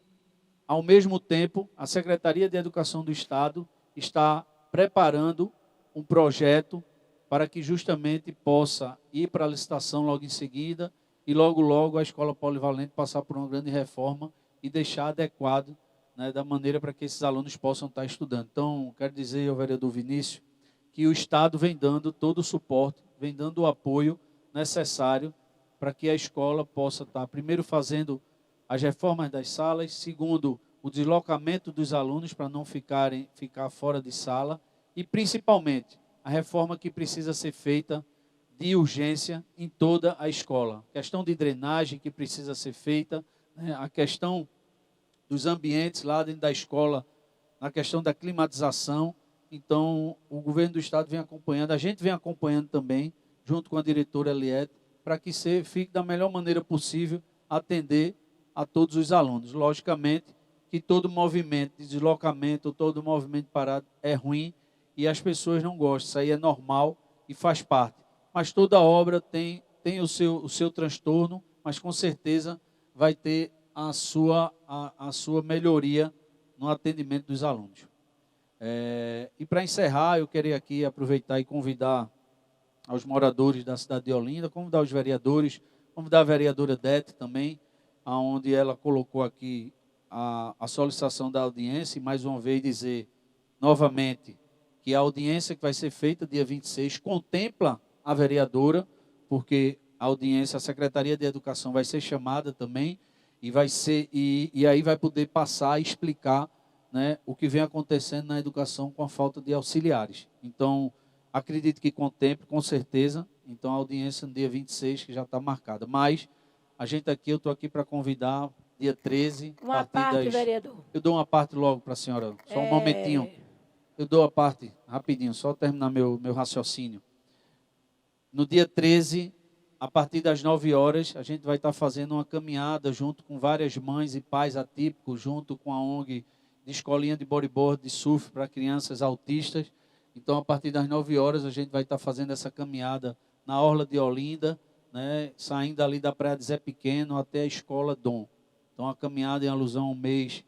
ao mesmo tempo, a Secretaria de Educação do Estado está preparando um projeto para que justamente possa ir para a licitação logo em seguida e logo a escola polivalente passar por uma grande reforma e deixar adequado, né, da maneira para que esses alunos possam estar estudando. Então, quero dizer ao vereador Vinícius que o Estado vem dando todo o suporte, vem dando o apoio necessário para que a escola possa estar, primeiro, fazendo as reformas das salas, segundo, o deslocamento dos alunos para não ficar fora de sala e, principalmente, a reforma que precisa ser feita de urgência em toda a escola. A questão de drenagem que precisa ser feita, né, a questão dos ambientes lá dentro da escola, na questão da climatização. Então, o governo do estado vem acompanhando, a gente vem acompanhando também, junto com a diretora Eliette, para que fique da melhor maneira possível atender a todos os alunos. Logicamente que todo movimento de deslocamento, todo movimento parado é ruim e as pessoas não gostam. Isso aí é normal e faz parte. Mas toda obra tem o seu transtorno, mas com certeza vai ter a sua melhoria no atendimento dos alunos. E para encerrar, eu queria aqui aproveitar e convidar aos moradores da cidade de Olinda, convidar os vereadores, convidar a vereadora Dete também, onde ela colocou aqui a solicitação da audiência, e mais uma vez dizer novamente que a audiência que vai ser feita dia 26 contempla a vereadora, porque a audiência, a Secretaria de Educação vai ser chamada também, e aí vai poder passar a explicar, né, o que vem acontecendo na educação com a falta de auxiliares. Então, acredito que contemple, com certeza. Então, a audiência no dia 26, que já está marcada. Mas, eu estou aqui para convidar, dia 13. Uma parte, vereador. Eu dou uma parte logo para a senhora, só um momentinho. Eu dou a parte, rapidinho, só terminar meu raciocínio. No dia 13, a partir das 9 horas, a gente vai estar fazendo uma caminhada junto com várias mães e pais atípicos, junto com a ONG de escolinha de bodyboard, de surf para crianças autistas. Então, a partir das 9 horas, a gente vai estar fazendo essa caminhada na Orla de Olinda, né, saindo ali da Praia de Zé Pequeno até a Escola Dom. Então, a caminhada em alusão ao mês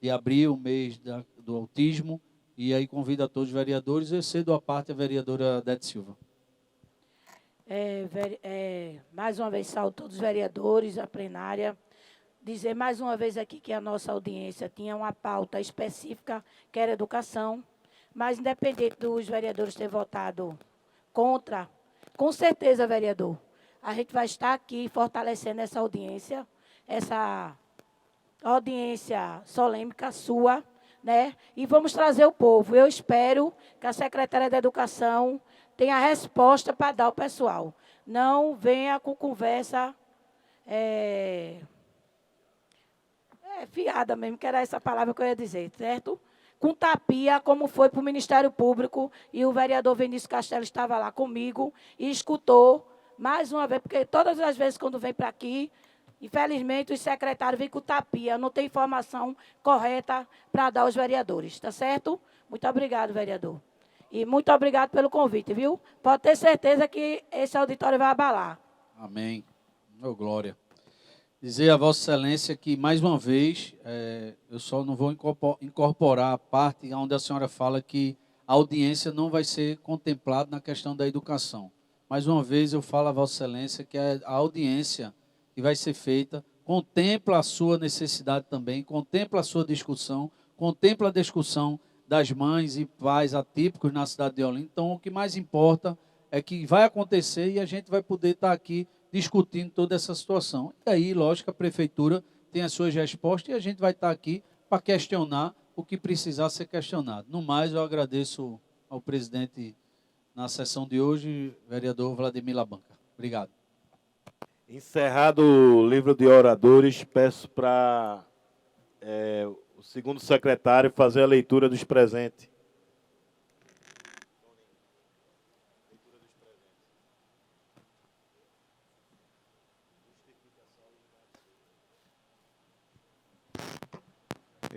de abril, o mês do autismo, e aí convido a todos os vereadores, eu cedo a parte a vereadora Dete Silva. Mais uma vez, saúdo todos os vereadores, a plenária. Dizer mais uma vez aqui que a nossa audiência tinha uma pauta específica, que era educação, mas independente dos vereadores terem votado contra, com certeza, vereador, a gente vai estar aqui fortalecendo essa audiência solêmica sua, né? E vamos trazer o povo. Eu espero que a Secretaria da Educação tenha resposta para dar ao pessoal. Não venha com conversa fiada mesmo, que era essa palavra que eu ia dizer, certo? Com tapia, como foi para o Ministério Público, e o vereador Vinícius Castelo estava lá comigo e escutou mais uma vez, porque todas as vezes quando vem para aqui, infelizmente, os secretários vêm com tapia, não tem informação correta para dar aos vereadores, tá certo? Muito obrigado, vereador. E muito obrigado pelo convite, viu? Pode ter certeza que esse auditório vai abalar. Amém. Meu glória. Dizer a Vossa Excelência que, mais uma vez, eu só não vou incorporar a parte onde a senhora fala que a audiência não vai ser contemplada na questão da educação. Mais uma vez, eu falo a Vossa Excelência que a audiência que vai ser feita contempla a sua necessidade também, contempla a sua discussão, contempla a discussão das mães e pais atípicos na cidade de Olinda. Então, o que mais importa é que vai acontecer e a gente vai poder estar aqui discutindo toda essa situação. E aí, lógico, a prefeitura tem as suas respostas e a gente vai estar aqui para questionar o que precisar ser questionado. No mais, eu agradeço ao presidente na sessão de hoje, vereador Vladimir Labanca. Obrigado. Encerrado o livro de oradores, peço para o segundo secretário fazer a leitura dos presentes.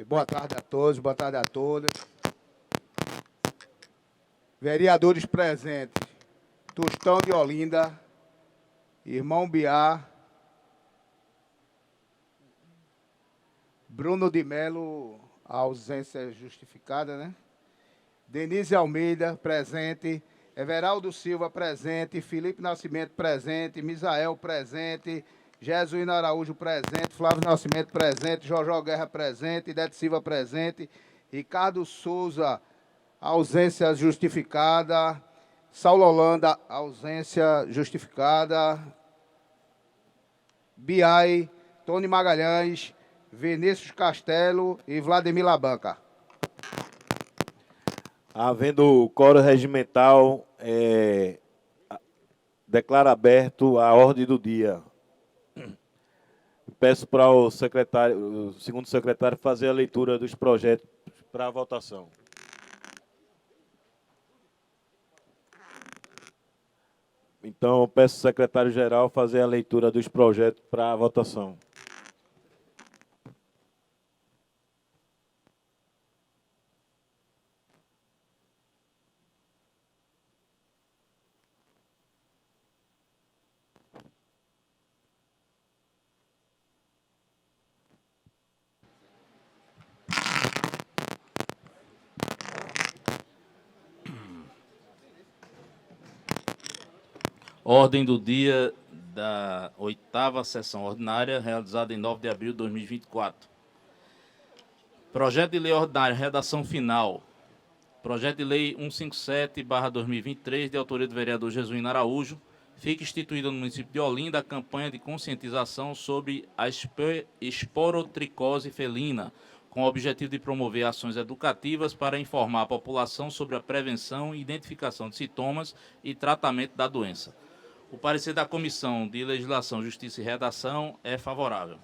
Boa tarde a todos, boa tarde a todas. Vereadores presentes, Tostão de Olinda, Irmão Biá, Bruno de Melo, a ausência justificada, né? Denise Almeida, presente. Everaldo Silva, presente. Felipe Nascimento, presente. Misael, presente. Jesuíno Araújo, presente. Flávio Nascimento, presente. Jojó Guerra, presente. Dete Silva, presente. Ricardo Souza, ausência justificada. Saulo Holanda, ausência justificada. Biai, Tony Magalhães, Vinícius Castelo e Vladimir Labanca. Havendo quórum regimental, declaro aberto a ordem do dia. Peço para o segundo secretário fazer a leitura dos projetos para a votação. Então, peço ao secretário-geral fazer a leitura dos projetos para a votação. Ordem do dia da 8ª sessão ordinária, realizada em 9 de abril de 2024. Projeto de lei ordinária, redação final. Projeto de lei 157/2023, de autoria do vereador Jesuíno Araújo, fica instituída no município de Olinda a campanha de conscientização sobre a esporotricose felina, com o objetivo de promover ações educativas para informar a população sobre a prevenção e identificação de sintomas e tratamento da doença. O parecer da Comissão de Legislação, Justiça e Redação é favorável.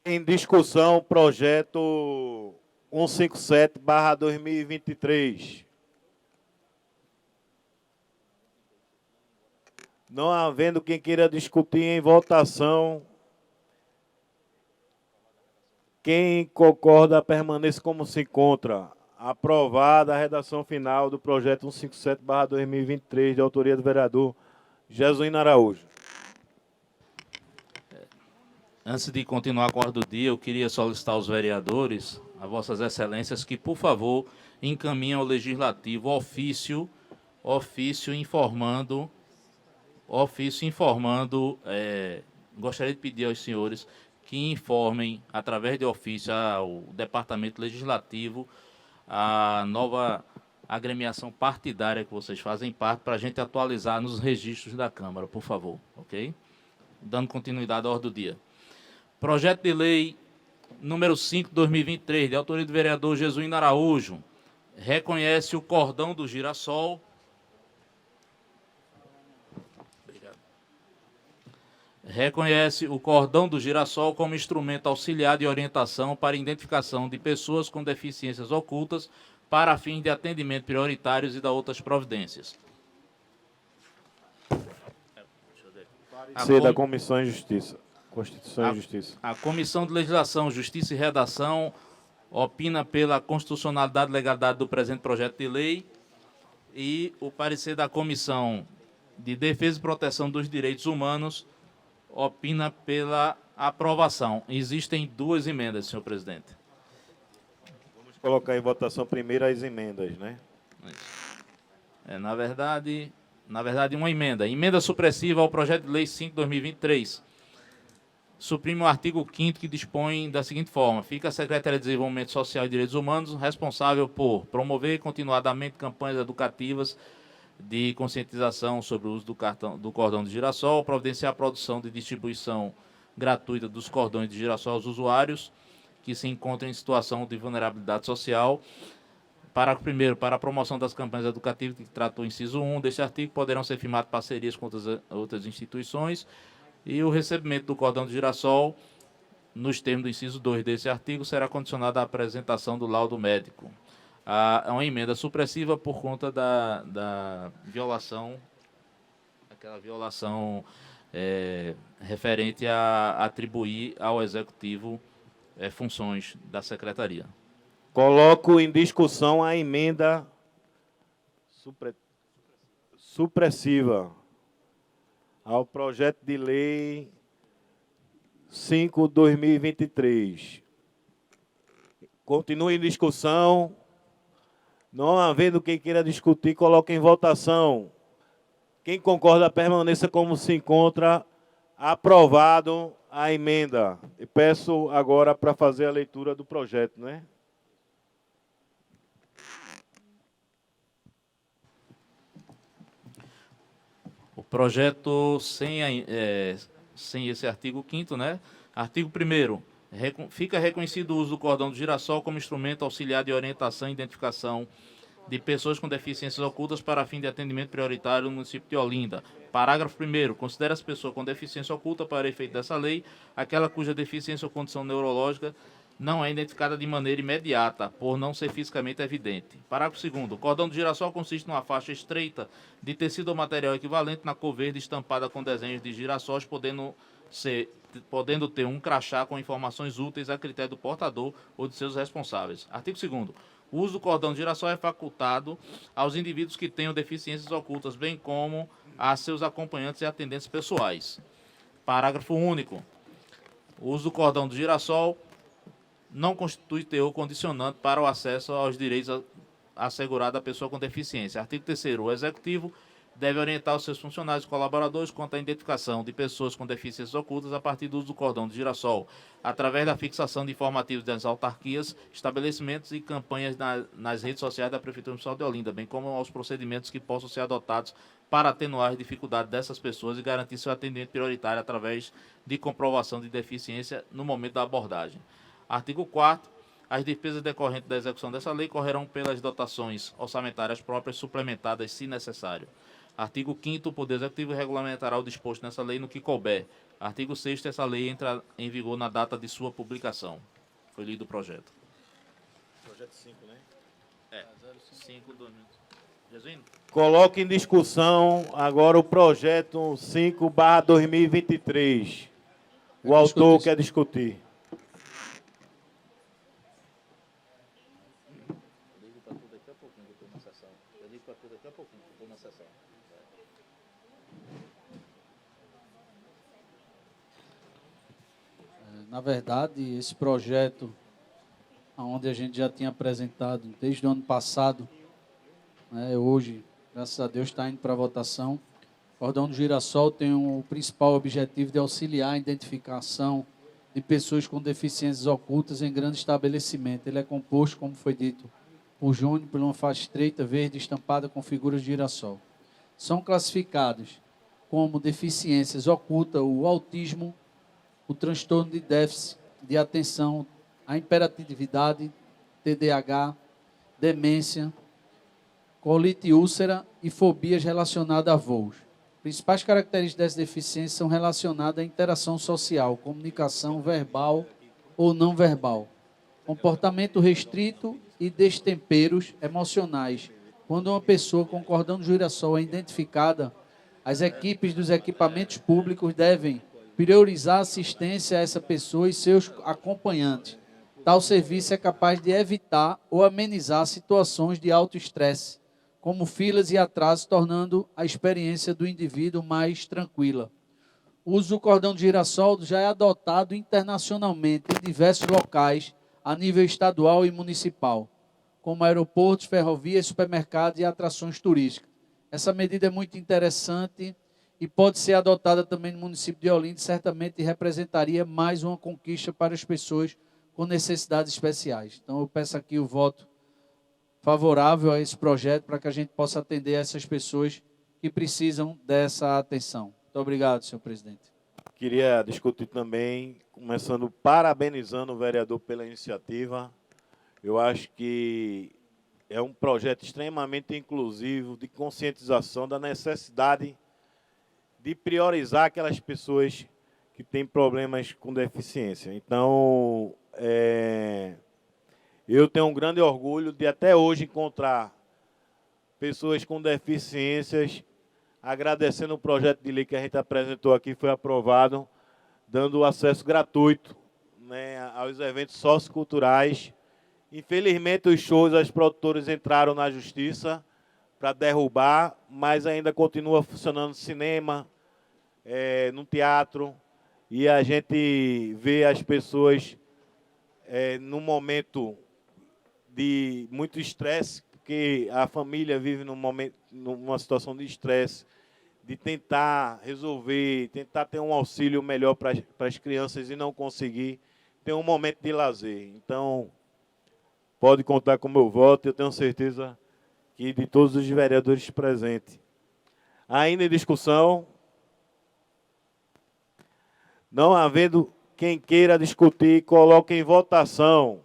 Em discussão, projeto 157/2023. Não havendo quem queira discutir em votação, quem concorda permaneça como se encontra. Aprovada a redação final do projeto 157/2023, de autoria do vereador Jesuíno Araújo. Antes de continuar com a ordem do dia, eu queria solicitar aos vereadores, a vossas excelências, que, por favor, encaminhem ao Legislativo ofício informando, gostaria de pedir aos senhores que informem, através de ofício, ao Departamento Legislativo, a nova agremiação partidária que vocês fazem parte, para a gente atualizar nos registros da Câmara, por favor, ok? Dando continuidade à ordem do dia. Projeto de lei número 5/2023, de autoria do vereador Jesuíno Araújo, reconhece o cordão do girassol. Obrigado. Reconhece o cordão do girassol como instrumento auxiliar de orientação para identificação de pessoas com deficiências ocultas para fins de atendimento prioritários e da outras providências. Parecer da Comissão de Justiça. Constituição e Justiça. A Comissão de Legislação, Justiça e Redação opina pela constitucionalidade e legalidade do presente projeto de lei, e o parecer da Comissão de Defesa e Proteção dos Direitos Humanos opina pela aprovação. Existem duas emendas, senhor presidente. Vamos colocar em votação primeiro as emendas, né? Na verdade, uma emenda. Emenda supressiva ao projeto de lei 5/2023. Suprime o artigo 5º, que dispõe da seguinte forma: fica a Secretaria de Desenvolvimento Social e Direitos Humanos responsável por promover continuadamente campanhas educativas de conscientização sobre o uso do cordão de girassol, providenciar a produção de distribuição gratuita dos cordões de girassol aos usuários que se encontram em situação de vulnerabilidade social. Parágrafo 1º, para a promoção das campanhas educativas que trata o inciso 1 deste artigo, poderão ser firmadas parcerias com outras instituições, e o recebimento do cordão de girassol, nos termos do inciso 2 desse artigo, será condicionado à apresentação do laudo médico. É uma emenda supressiva por conta da violação, aquela violação referente a atribuir ao Executivo funções da Secretaria. Coloco em discussão a emenda supressiva ao projeto de lei 5/2023. Continue em discussão. Não havendo quem queira discutir, coloque em votação. Quem concorda, permaneça como se encontra. Aprovado a emenda. E peço agora para fazer a leitura do projeto, né? O projeto sem esse artigo 5º, né? Artigo 1º. Fica reconhecido o uso do cordão do girassol como instrumento auxiliar de orientação e identificação de pessoas com deficiências ocultas para fim de atendimento prioritário no município de Olinda. Parágrafo 1º. Considera-se pessoa com deficiência oculta, para efeito dessa lei, aquela cuja deficiência ou condição neurológica não é identificada de maneira imediata, por não ser fisicamente evidente. Parágrafo 2º. O cordão do girassol consiste numa faixa estreita de tecido ou material equivalente na cor verde estampada com desenhos de girassóis, podendo ter um crachá com informações úteis a critério do portador ou de seus responsáveis. Artigo 2º. O uso do cordão de girassol é facultado aos indivíduos que tenham deficiências ocultas, bem como a seus acompanhantes e atendentes pessoais. Parágrafo único. O uso do cordão do girassol não constitui teor condicionante para o acesso aos direitos assegurados à pessoa com deficiência. Artigo 3º. O Executivo deve orientar os seus funcionários e colaboradores quanto à identificação de pessoas com deficiências ocultas a partir do uso do cordão de girassol, através da fixação de informativos das autarquias, estabelecimentos e campanhas nas redes sociais da Prefeitura Municipal de Olinda, bem como aos procedimentos que possam ser adotados para atenuar as dificuldades dessas pessoas e garantir seu atendimento prioritário através de comprovação de deficiência no momento da abordagem. Artigo 4º. As despesas decorrentes da execução dessa lei correrão pelas dotações orçamentárias próprias suplementadas, se necessário. Artigo 5º. O Poder Executivo regulamentará o disposto nessa lei no que couber. Artigo 6º. Essa lei entra em vigor na data de sua publicação. Foi lido o projeto. Projeto 5, né? É, 05, 2000. Jesuíno? Coloque em discussão agora o projeto 5/2023. O autor quer discutir. Na verdade, esse projeto, onde a gente já tinha apresentado desde o ano passado, né, hoje, graças a Deus, está indo para votação. O cordão do girassol tem o principal objetivo de auxiliar a identificação de pessoas com deficiências ocultas em grande estabelecimento. Ele é composto, como foi dito por Júnior, por uma faixa estreita verde estampada com figuras de girassol. São classificados como deficiências ocultas o autismo, o transtorno de déficit de atenção, a hiperatividade, TDAH, demência, colite úlcera e fobias relacionadas a voos. Principais características dessa deficiência são relacionadas à interação social, comunicação verbal ou não verbal, comportamento restrito e destemperos emocionais. Quando uma pessoa com cordão de girassol é identificada, as equipes dos equipamentos públicos devem priorizar a assistência a essa pessoa e seus acompanhantes. Tal serviço é capaz de evitar ou amenizar situações de alto estresse, como filas e atrasos, tornando a experiência do indivíduo mais tranquila. O uso do cordão de girassol já é adotado internacionalmente em diversos locais, a nível estadual e municipal, como aeroportos, ferrovias, supermercados e atrações turísticas. Essa medida é muito interessante e pode ser adotada também no município de Olinda, e certamente representaria mais uma conquista para as pessoas com necessidades especiais. Então, eu peço aqui o voto favorável a esse projeto para que a gente possa atender essas pessoas que precisam dessa atenção. Muito obrigado, senhor presidente. Queria discutir também, começando parabenizando o vereador pela iniciativa. Eu acho que é um projeto extremamente inclusivo, de conscientização da necessidade de priorizar aquelas pessoas que têm problemas com deficiência. Então, eu tenho um grande orgulho de até hoje encontrar pessoas com deficiências, agradecendo o projeto de lei que a gente apresentou aqui, foi aprovado, dando acesso gratuito, né, aos eventos socioculturais. Infelizmente, os shows, as produtoras entraram na justiça para derrubar, mas ainda continua funcionando cinema, no teatro, e a gente vê as pessoas num momento de muito estresse, porque a família vive numa situação de estresse, de tentar resolver, tentar ter um auxílio melhor para as crianças e não conseguir, ter um momento de lazer. Então, pode contar com o meu voto, eu tenho certeza que de todos os vereadores presentes. Ainda em discussão, não havendo quem queira discutir, coloque em votação.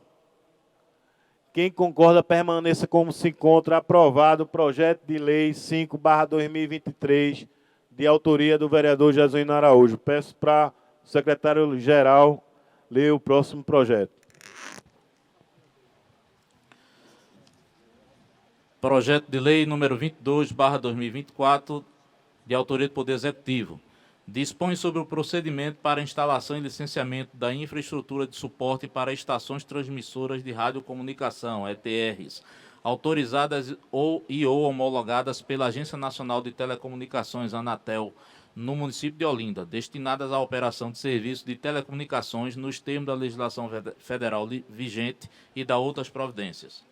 Quem concorda, permaneça como se encontra. Aprovado o projeto de lei 5/2023, de autoria do vereador Jesuíno Araújo. Peço para o secretário-geral ler o próximo projeto. Projeto de lei número 22/2024, de autoria do Poder Executivo. Dispõe sobre o procedimento para instalação e licenciamento da infraestrutura de suporte para estações transmissoras de radiocomunicação, ETRs, autorizadas ou homologadas pela Agência Nacional de Telecomunicações, Anatel, no município de Olinda, destinadas à operação de serviços de telecomunicações nos termos da legislação federal vigente e da outras providências.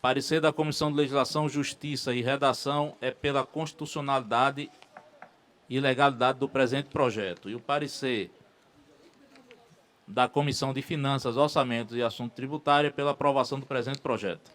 Parecer da Comissão de Legislação, Justiça e Redação é pela constitucionalidade e legalidade do presente projeto. E o parecer da Comissão de Finanças, Orçamentos e Assunto Tributário é pela aprovação do presente projeto.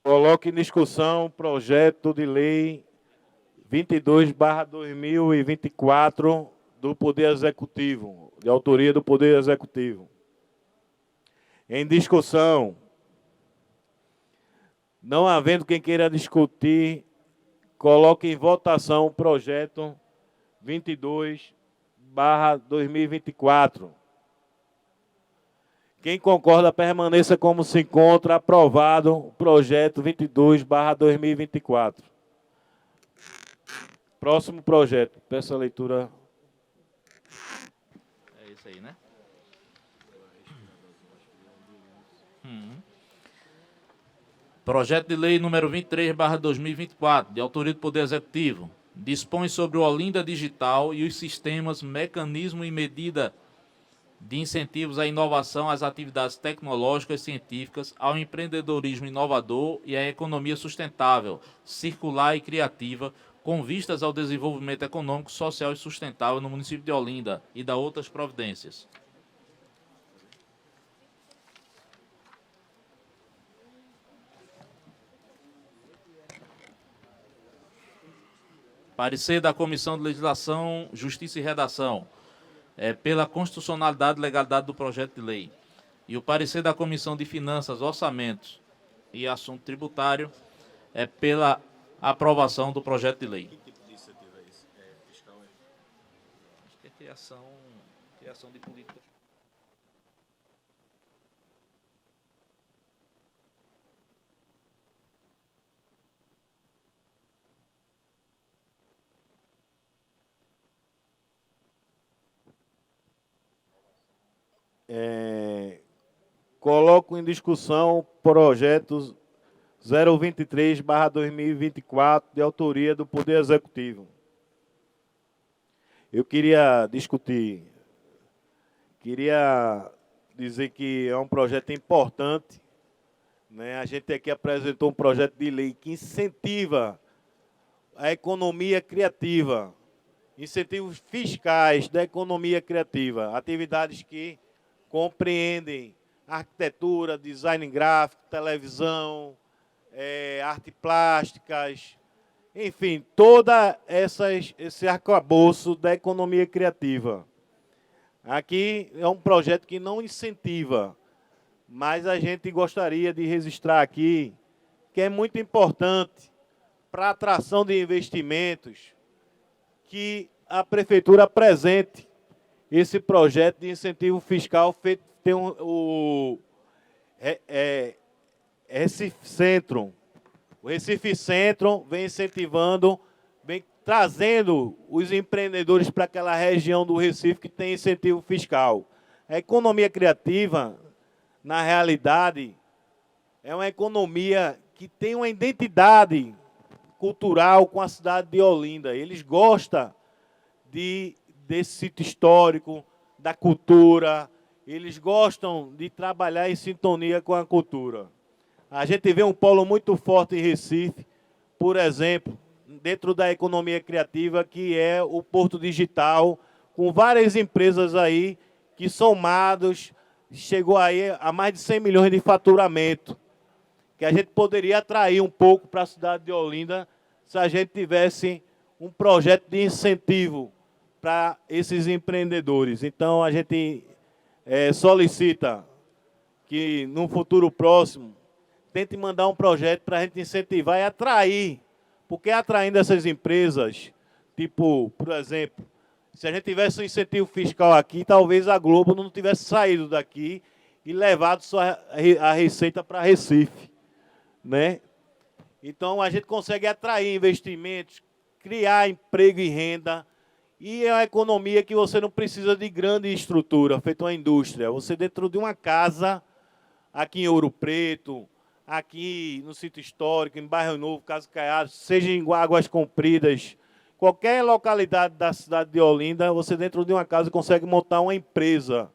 Coloque em discussão o projeto de lei 22/2024 do Poder Executivo, de autoria do Poder Executivo. Em discussão. Não havendo quem queira discutir, coloque em votação o projeto 22/2024. Quem concorda, permaneça como se encontra. Aprovado o projeto 22/2024. Próximo projeto. Peço a leitura. É isso aí, né? Projeto de lei número 23/2024, de autoria do Poder Executivo, dispõe sobre o Olinda Digital e os sistemas, mecanismo e medida de incentivos à inovação, às atividades tecnológicas, científicas, ao empreendedorismo inovador e à economia sustentável, circular e criativa, com vistas ao desenvolvimento econômico, social e sustentável no município de Olinda e da outras providências. Parecer da Comissão de Legislação, Justiça e Redação é pela constitucionalidade e legalidade do projeto de lei. E o parecer da Comissão de Finanças, Orçamentos e Assunto Tributário é pela aprovação do projeto de lei. Que tipo de iniciativa é esse? Fiscal? Acho que é criação de política. Coloco em discussão o projeto 023/2024, de autoria do Poder Executivo. Eu queria dizer que é um projeto importante, né? A gente aqui apresentou um projeto de lei que incentiva a economia criativa, incentivos fiscais da economia criativa, atividades que compreendem arquitetura, design gráfico, televisão, arte plásticas, enfim, toda esse arcabouço da economia criativa. Aqui é um projeto que não incentiva, mas a gente gostaria de registrar aqui que é muito importante para a atração de investimentos que a Prefeitura apresente esse projeto de incentivo fiscal feito. Tem o Recife Centro. O Recife Centro vem incentivando, vem trazendo os empreendedores para aquela região do Recife que tem incentivo fiscal. A economia criativa, na realidade, é uma economia que tem uma identidade cultural com a cidade de Olinda. Eles gostam desse sítio histórico, da cultura. Eles gostam de trabalhar em sintonia com a cultura. A gente vê um polo muito forte em Recife, por exemplo, dentro da economia criativa, que é o Porto Digital, com várias empresas aí que somados chegou aí a mais de 100 milhões de faturamento, que a gente poderia atrair um pouco para a cidade de Olinda se a gente tivesse um projeto de incentivo para esses empreendedores. Então, a gente solicita que, no futuro próximo, tente mandar um projeto para a gente incentivar e atrair, porque atraindo essas empresas, tipo, por exemplo, Se a gente tivesse um incentivo fiscal aqui, talvez a Globo não tivesse saído daqui e levado a receita para Recife, né? Então, a gente consegue atrair investimentos, criar emprego e renda, e é uma economia que você não precisa de grande estrutura, feito uma indústria. Você dentro de uma casa, aqui em Ouro Preto, aqui no Sítio Histórico, em Bairro Novo, Casa Caiado, seja em Águas Compridas, qualquer localidade da cidade de Olinda, você dentro de uma casa consegue montar uma empresa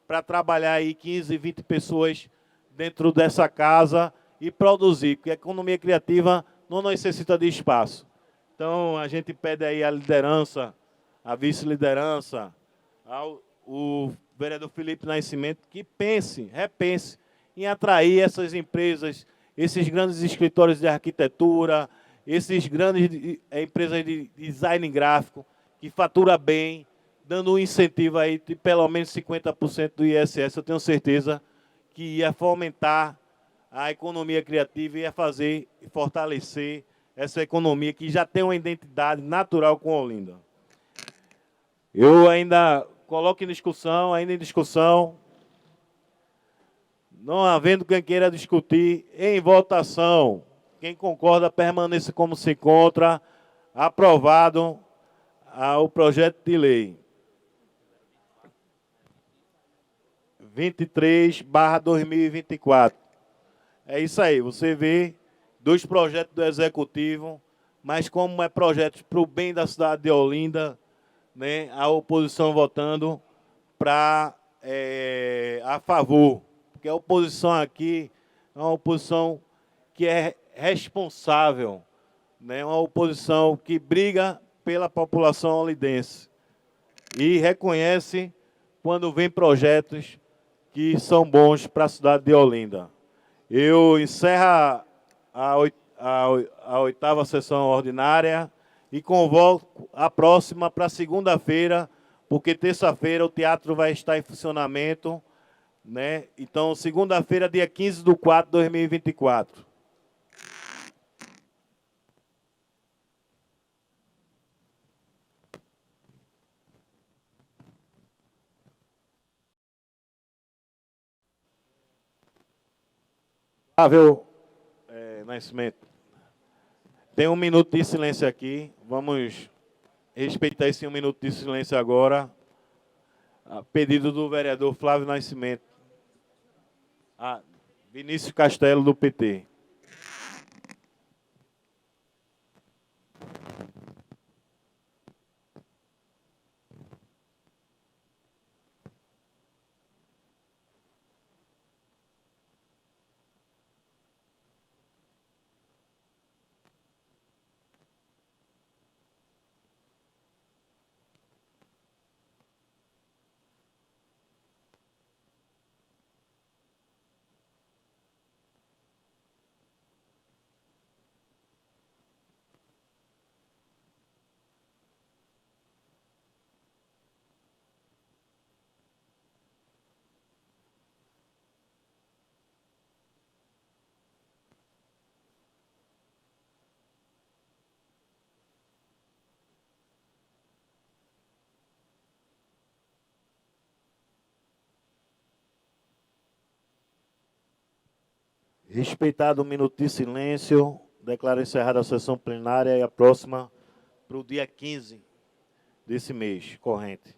para trabalhar aí 15, 20 pessoas dentro dessa casa e produzir, porque a economia criativa não necessita de espaço. Então, a gente pede aí a liderança, a vice-liderança, o vereador Felipe Nascimento, que repense em atrair essas empresas, esses grandes escritórios de arquitetura, esses grandes empresas de design gráfico, que fatura bem, dando um incentivo aí de pelo menos 50% do ISS. Eu tenho certeza que ia fomentar a economia criativa e ia fazer e fortalecer essa economia que já tem uma identidade natural com Olinda. Eu ainda coloco em discussão, não havendo quem queira discutir, em votação. Quem concorda, permaneça como se encontra. Aprovado o projeto de lei 23/2024. É isso aí, você vê 2 projetos do Executivo, mas como é projetos para o bem da cidade de Olinda, né, a oposição votando a favor, porque a oposição aqui é uma oposição que é responsável, né, uma oposição que briga pela população olindense e reconhece quando vem projetos que são bons para a cidade de Olinda. Eu encerro a 8ª sessão ordinária e convoco a próxima para segunda-feira, porque terça-feira o teatro vai estar em funcionamento, né? Então, segunda-feira, dia 15/4/2024. Nascimento. Tem 1 minuto de silêncio aqui. Vamos respeitar esse 1 minuto de silêncio agora. A pedido do vereador Flávio Nascimento. Vinícius Castelo, do PT. Respeitado 1 minuto de silêncio, declaro encerrada a sessão plenária e a próxima para o dia 15 desse mês corrente.